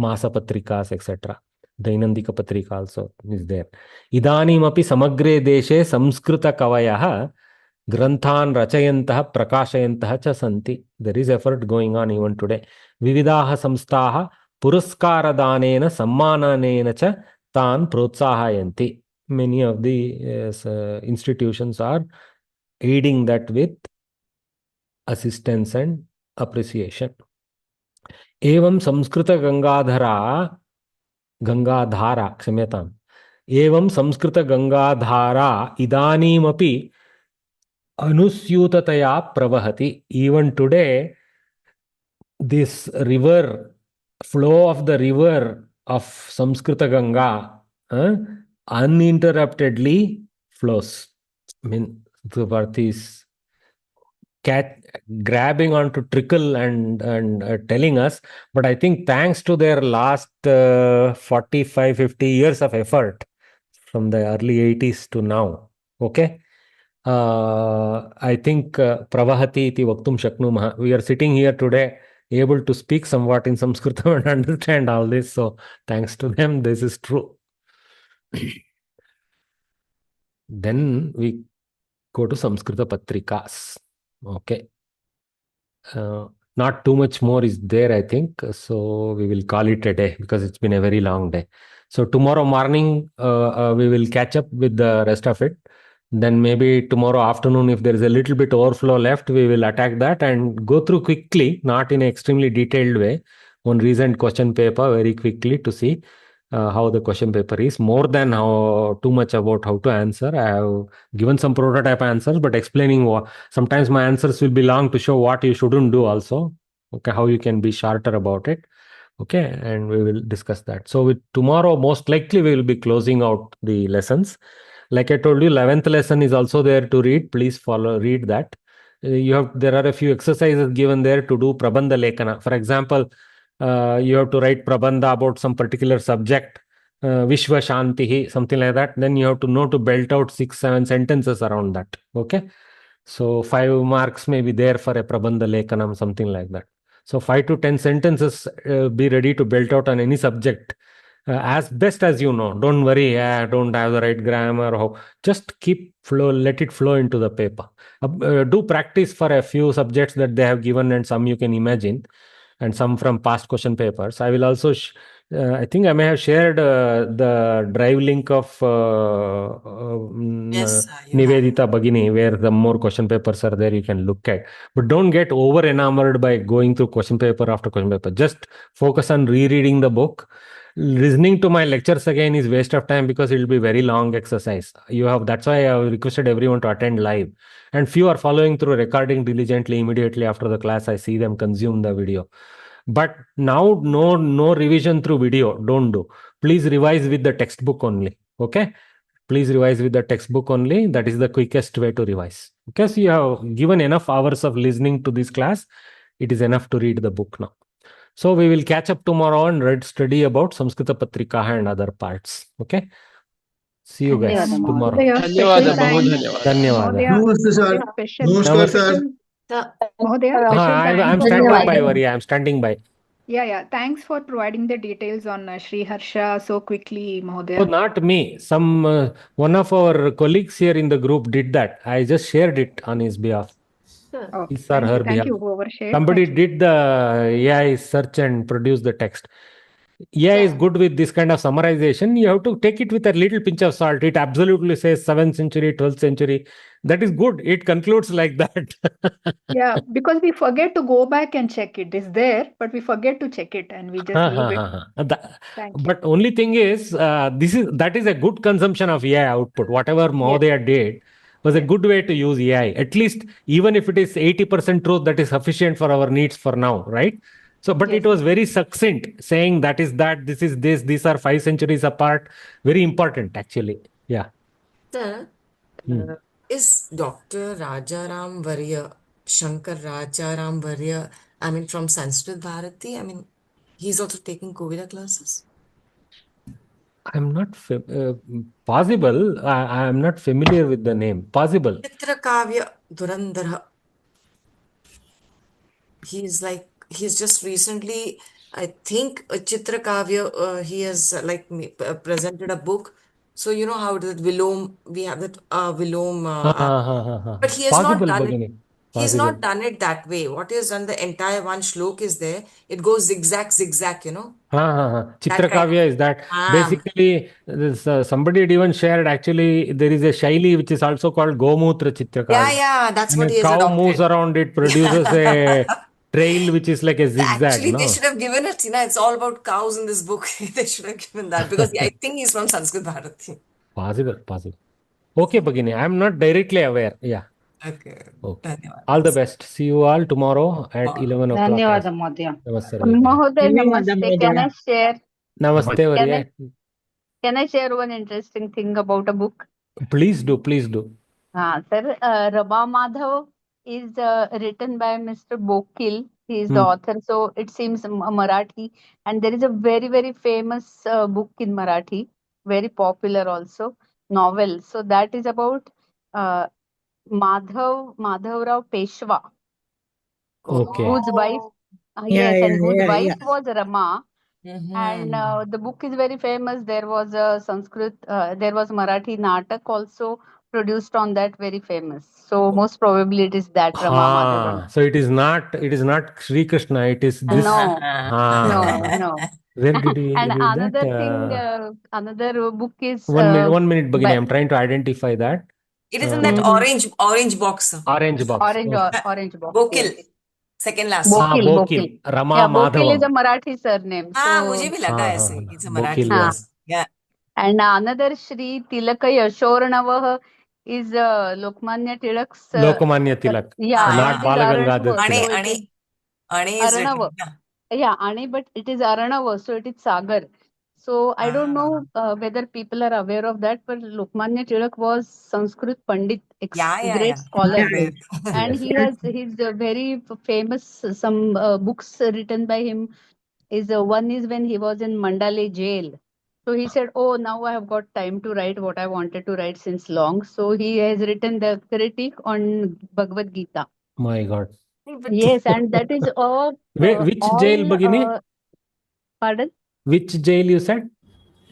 Speaker 1: मासपत्रिकास् etc. दैनन्दिक पत्रिका also is there. इदानीमपि समग्रे देशे संस्कृतकवयः ग्रन्थान् रचयन्तः प्रकाशयन्तः च सन्ति. There is effort going on even today. विविधाः संस्थाः पुरस्कारदानेन सम्माननेन च तान् प्रोत्साहयन्ति. Many of the institutions are aiding that with assistance and appreciation. एवं संस्कृत गंगाधारा क्षम्यताम्. एवं संस्कृत गंगाधारा इदानीमपि अनुस्यूततया प्रवहति. Even today, this river, flow of the river of Samskrita Ganga uninterruptedly flows. I mean, the Bharati is grabbing onto trickle and telling us, but I think thanks to their last 45-50 years of effort from the early 80s to now, okay, I think pravahati iti vaktum shaknumah. We are sitting here today able to speak somewhat in Sanskrit and understand all this, so thanks to them this is true. Then we go to Samskrita Patrikas. Okay. Not too much more is there, I think. So we will call it a day because it's been a very long day. So tomorrow morning, we will catch up with the rest of it. Then maybe tomorrow afternoon, if there is a little bit overflow left, we will attack that and go through quickly, not in an extremely detailed way, one recent question paper very quickly to see how the question paper is, more than how too much about how to answer. I have given some prototype answers, but explaining what sometimes my answers will be long to show what you shouldn't do also. Okay, how you can be shorter about it. Okay, and we will discuss that. So with tomorrow, most likely we will be closing out the lessons. Like I told you, 11th lesson is also there to read. Please read that. There are a few exercises given there to do Prabandha Lekana. For example, you have to write Prabandha about some particular subject, Vishwa Shantihi, something like that. Then you have to know to belt out 6, 7 sentences around that. Okay. So 5 marks may be there for a Prabandha Lekanam, something like that. So 5 to 10 sentences, be ready to belt out on any subject as best as you know. Don't worry, I don't have the right grammar. Just keep flow, let it flow into the paper. Do practice for a few subjects that they have given and some you can imagine, and some from past question papers. I will also, I think I may have shared the drive link of
Speaker 2: Yes, you have.
Speaker 1: Nivedita Bagini, where the more question papers are there, you can look at. But don't get over enamored by going through question paper after question paper. Just focus on rereading the book. Listening to my lectures again is waste of time because it will be very long exercise. That's why I have requested everyone to attend live. And few are following through recording diligently immediately after the class. I see them consume the video. But now, no revision through video. Don't do. Please revise with the textbook only. Okay. Please revise with the textbook only. That is the quickest way to revise. Because you have given enough hours of listening to this class, it is enough to read the book now. So we will catch up tomorrow and study about Samskrita Patrika and other parts. Okay. See you guys
Speaker 3: ಧನ್ಯವಾದ
Speaker 1: tomorrow.
Speaker 3: ಮಹೋದಯ.
Speaker 4: ಧನ್ಯವಾದ
Speaker 5: Special
Speaker 4: ಬಹು
Speaker 5: thanks.
Speaker 4: ಧನ್ಯವಾದ
Speaker 1: ಧನ್ಯವಾದ.
Speaker 6: ನಮಸ್ತೆ sir.
Speaker 5: Special,
Speaker 6: ನಮಸ್ಕಾರ sir.
Speaker 5: special,
Speaker 2: The-
Speaker 5: Mahodaya,
Speaker 1: I'm
Speaker 5: special thanks.
Speaker 1: standing by,
Speaker 3: ಧನ್ಯವಾದ.
Speaker 1: Vari. I'm standing by.
Speaker 5: Yeah. Thanks for providing the details on Sri Harsha so quickly,
Speaker 1: Oh,
Speaker 5: Mahodaya.
Speaker 1: not me. One of our colleagues here in the group did that. I just shared it on his behalf.
Speaker 2: Sure.
Speaker 5: Oh,
Speaker 1: His or her
Speaker 5: thank
Speaker 1: behalf.
Speaker 5: you, whoever shared.
Speaker 1: Somebody
Speaker 5: Thank you.
Speaker 1: did the AI search and produced the text. AI is good with this kind of summarization. You have to take it with a little pinch of salt. It absolutely says 7th century, 12th century. That is good. It concludes like that.
Speaker 5: Yeah, because we forget to go back and check it. It's there, but we forget to check it and we just leave it. Thank you.
Speaker 1: But only thing is, that is a good consumption of AI output. Whatever Mahodaya did was a good way to use AI. At least, even if it is 80% truth, that is sufficient for our needs for now, right? So, but it
Speaker 5: Yes.
Speaker 1: was very succinct, saying that is that, this is this, these are 5 centuries apart. Very important, actually. Yeah.
Speaker 2: Sir, is Dr. Rajaram Varya, Shankar Rajaram Varya, I mean, from Sanskrit Bharati? I mean, he's also taking Kovida classes?
Speaker 1: I'm not possible. I'm not familiar with the name. Possible.
Speaker 2: Chitrakavya Durandara. He's just recently, I think, Chitrakavya, he has presented a book. So you know how that Vilom, we have that Vilom, but he has not
Speaker 1: Possible,
Speaker 2: done it.
Speaker 1: Bhagini.
Speaker 2: He's
Speaker 1: Possible.
Speaker 2: not done it that way. What he has done, the entire one shlok is there. It goes zigzag, you know.
Speaker 1: Chitrakavya is that.
Speaker 2: Ah.
Speaker 1: Basically, somebody had even shared, actually, there is a Shaili which is also called Gomutra Chitrakavya.
Speaker 2: Yeah, that's what
Speaker 1: When
Speaker 2: he
Speaker 1: a
Speaker 2: has
Speaker 1: cow moves
Speaker 2: adopted.
Speaker 1: around, it produces a trail which is like a zigzag.
Speaker 2: Actually,
Speaker 1: No?
Speaker 2: they should have given it, it's all about cows in this book. They should have given that because I think he's from Sanskrit Bharati.
Speaker 1: Possible. Okay, Bhagini. I'm not directly aware. Yeah.
Speaker 2: Okay.
Speaker 1: Okay.
Speaker 2: Dhanyawad.
Speaker 1: All the best. See you all tomorrow at 11 o'clock.
Speaker 3: ಧನ್ಯವಾದ ಮಹೋದಯ.
Speaker 1: Namaste.
Speaker 7: Mahoday,
Speaker 6: ಧನ್ಯವಾದ
Speaker 7: namaste. Can
Speaker 6: ಮಹೋದಯ.
Speaker 7: I share?
Speaker 1: Namaste, Varya.
Speaker 7: Can I share one interesting thing about a book?
Speaker 1: Please do.
Speaker 7: Sir, Rama Madhav is written by Mr. Bokil. He is the author, so it seems Marathi. And there is a very, very famous book in Marathi, very popular also, novel. So that is about Madhavrao Peshwa,
Speaker 1: Okay.
Speaker 7: whose wife, wife was Rama. And the book is very famous. There was a Sanskrit, there was Marathi Natak also produced on that very famous. So most probably it is that Rama Madhavan.
Speaker 1: So it is not Sri Krishna, it is this.
Speaker 7: No,
Speaker 1: Ah.
Speaker 7: no.
Speaker 1: Where did you
Speaker 7: And
Speaker 1: read that?
Speaker 7: another thing, another book is
Speaker 1: 1 minute, Bhagini. I'm trying to identify that.
Speaker 2: It is in that orange box.
Speaker 1: Orange box.
Speaker 7: Orange box.
Speaker 2: Bokil.
Speaker 7: Yes.
Speaker 2: Second last.
Speaker 7: Bokil.
Speaker 1: Rama
Speaker 7: Yeah, Bokil
Speaker 1: Madhavam.
Speaker 7: is a Marathi surname.
Speaker 2: हाँ,
Speaker 7: So
Speaker 2: मुझे भी लगा ऐसे. It's a Marathi.
Speaker 1: Bokil,
Speaker 2: Yes. Yeah.
Speaker 7: and another Shri Tilaka Yashoranavah is Lokmanya Tilak's.
Speaker 1: Lokmanya Tilak.
Speaker 7: Yeah,
Speaker 1: Not
Speaker 7: and it is
Speaker 1: Balagangadhar
Speaker 7: Aranava.
Speaker 1: Tilak.
Speaker 7: So it is
Speaker 2: Ane is written.
Speaker 7: Aranava. Yeah, Ane, but it is Aranava, so it is Sagar. So I don't know whether people are aware of that, but Lokmanya Tilak was Sanskrit Pandit, great scholar, and he's a very famous. Some books written by him is one is when he was in Mandale jail. So he said, "Oh, now I have got time to write what I wanted to write since long." So he has written the critique on Bhagavad Gita.
Speaker 1: My God.
Speaker 7: Yes, and that is all.
Speaker 1: Which jail, Bhagini?
Speaker 7: Pardon?
Speaker 1: Which jail you said?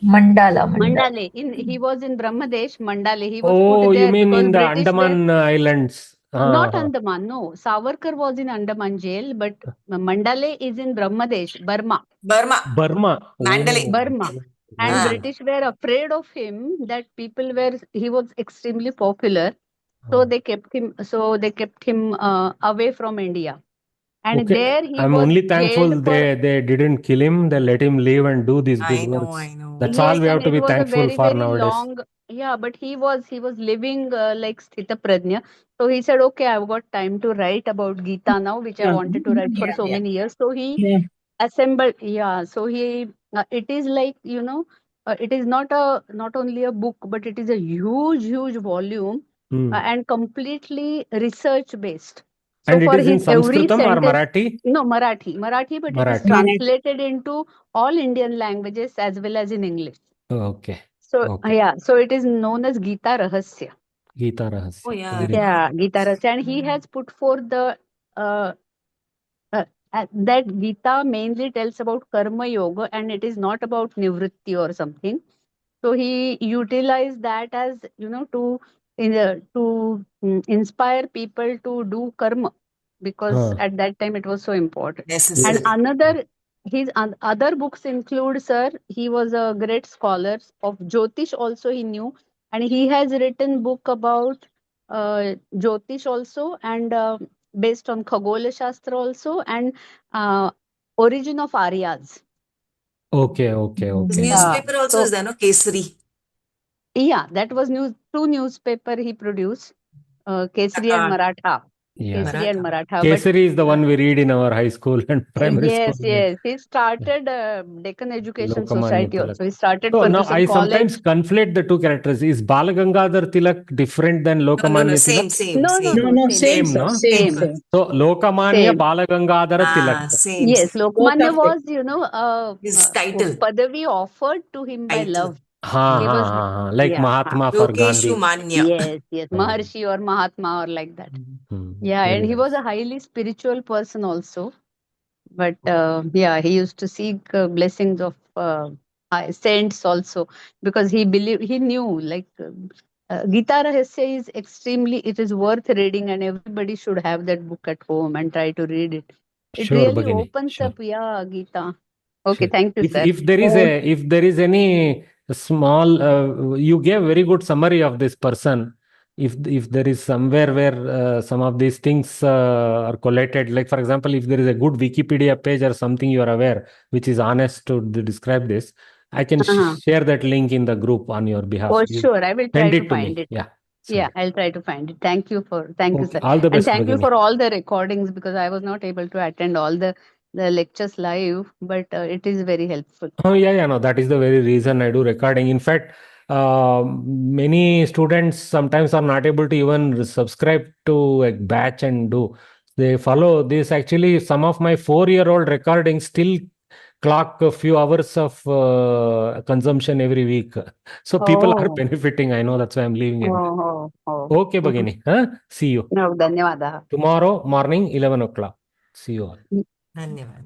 Speaker 7: Mandale. He was in Brahmadesh, Mandale. He was put there
Speaker 1: you mean
Speaker 7: because
Speaker 1: in the
Speaker 7: British
Speaker 1: Andaman Islands?
Speaker 7: not Andaman, no. Savarkar was in Andaman jail, but Mandale is in Brahmadesh, Burma.
Speaker 2: Mandalay.
Speaker 7: Burma. And British were afraid of him that he was extremely popular. So they kept him away from India. And there he
Speaker 1: I'm
Speaker 7: was
Speaker 1: only thankful
Speaker 7: jailed for,
Speaker 1: they didn't kill him. They let him live and do these good works.
Speaker 2: I know.
Speaker 1: That's
Speaker 7: yes,
Speaker 1: all we have
Speaker 7: and
Speaker 1: to
Speaker 7: it
Speaker 1: be
Speaker 7: was a
Speaker 1: thankful
Speaker 7: very,
Speaker 1: for
Speaker 7: very
Speaker 1: nowadays.
Speaker 7: long. Yeah, but he was living like Sthita Prajna. So he said, okay, I've got time to write about Gita now, which I wanted to write for so many years. So he assembled. Yeah, so he it is like it is not only a book, but it is a huge volume and completely research based. So
Speaker 1: And it
Speaker 7: for
Speaker 1: is in
Speaker 7: his every
Speaker 1: Samskritam or
Speaker 7: sentence,
Speaker 1: Marathi?
Speaker 7: no, Marathi, but it is translated into all Indian languages as well as in English.
Speaker 1: Okay.
Speaker 7: So so it is known as Gita Rahasya.
Speaker 1: Gita Rahasya.
Speaker 2: Oh yeah.
Speaker 7: Yeah, Gita Rahasya, and he has put forth the that Gita mainly tells about Karma Yoga, and it is not about Nivritti or something. So he utilized that as to inspire people to do karma, because at that time it was so important.
Speaker 2: Necessary.
Speaker 7: And his other books include, sir, he was a great scholar of Jyotish also he knew, and he has written book about Jyotish also, and based on Khagola Shastra also, and origin of Aryas.
Speaker 1: Okay.
Speaker 2: His newspaper also is there, no? Kesari.
Speaker 7: Yeah, that was two newspaper he produced, Kesari and Maratha.
Speaker 1: Yeah.
Speaker 7: Kesari and Maratha.
Speaker 1: Kesari is the one we read in our high school and primary school.
Speaker 7: Yes. He started Deccan Education
Speaker 1: Lokamanya
Speaker 7: Society
Speaker 1: Tilak.
Speaker 7: also. He started
Speaker 1: So now
Speaker 7: Ferguson
Speaker 1: I
Speaker 7: College.
Speaker 1: sometimes conflate the two characters. Is Balagangadhar Tilak different than Lokamanya Tilak?
Speaker 2: Same.
Speaker 7: No,
Speaker 1: Same, no?
Speaker 7: Same.
Speaker 1: So Lokamanya Balagangadhara Tilak.
Speaker 2: Same.
Speaker 7: Yes, Lokmanya was,
Speaker 2: his title.
Speaker 7: Padavi offered to him by love.
Speaker 1: Like Mahatma for Gandhi.
Speaker 2: Lokeshu Manya.
Speaker 7: Yes, Maharshi or Mahatma or like that. Yeah,
Speaker 1: Very
Speaker 7: and he
Speaker 1: nice.
Speaker 7: was a highly spiritual person also. But he used to seek blessings of saints also, because he knew like Gita Rahasya is it is worth reading, and everybody should have that book at home and try to read it. It
Speaker 1: Sure,
Speaker 7: really
Speaker 1: Bhagini,
Speaker 7: opens
Speaker 1: sure.
Speaker 7: up, Gita. Okay,
Speaker 1: Sure.
Speaker 7: thank you, sir.
Speaker 1: If there is any small, you gave very good summary of this person. If there is somewhere where some of these things are collated, like for example, if there is a good Wikipedia page or something you are aware, which is honest to describe this, I can share that link in the group on your behalf.
Speaker 7: Oh, sure, I will try to find it.
Speaker 1: Yeah.
Speaker 7: Yeah, I'll try to find it. Thank you, sir.
Speaker 1: All the best,
Speaker 7: And thank you
Speaker 1: Bhagini.
Speaker 7: for all the recordings, because I was not able to attend all the lectures live, but it is very helpful.
Speaker 1: Oh, yeah, no, that is the very reason I do recording. In fact, many students sometimes are not able to even subscribe to a batch and do. They follow this. Actually, some of my 4-year-old recordings still clock a few hours of consumption every week. So people are benefiting. I know, that's why I'm leaving it. Okay, Bhagini. See you.
Speaker 7: No, dhanyawada.
Speaker 1: Tomorrow morning, 11 o'clock. See you all.
Speaker 2: Dhanyawad.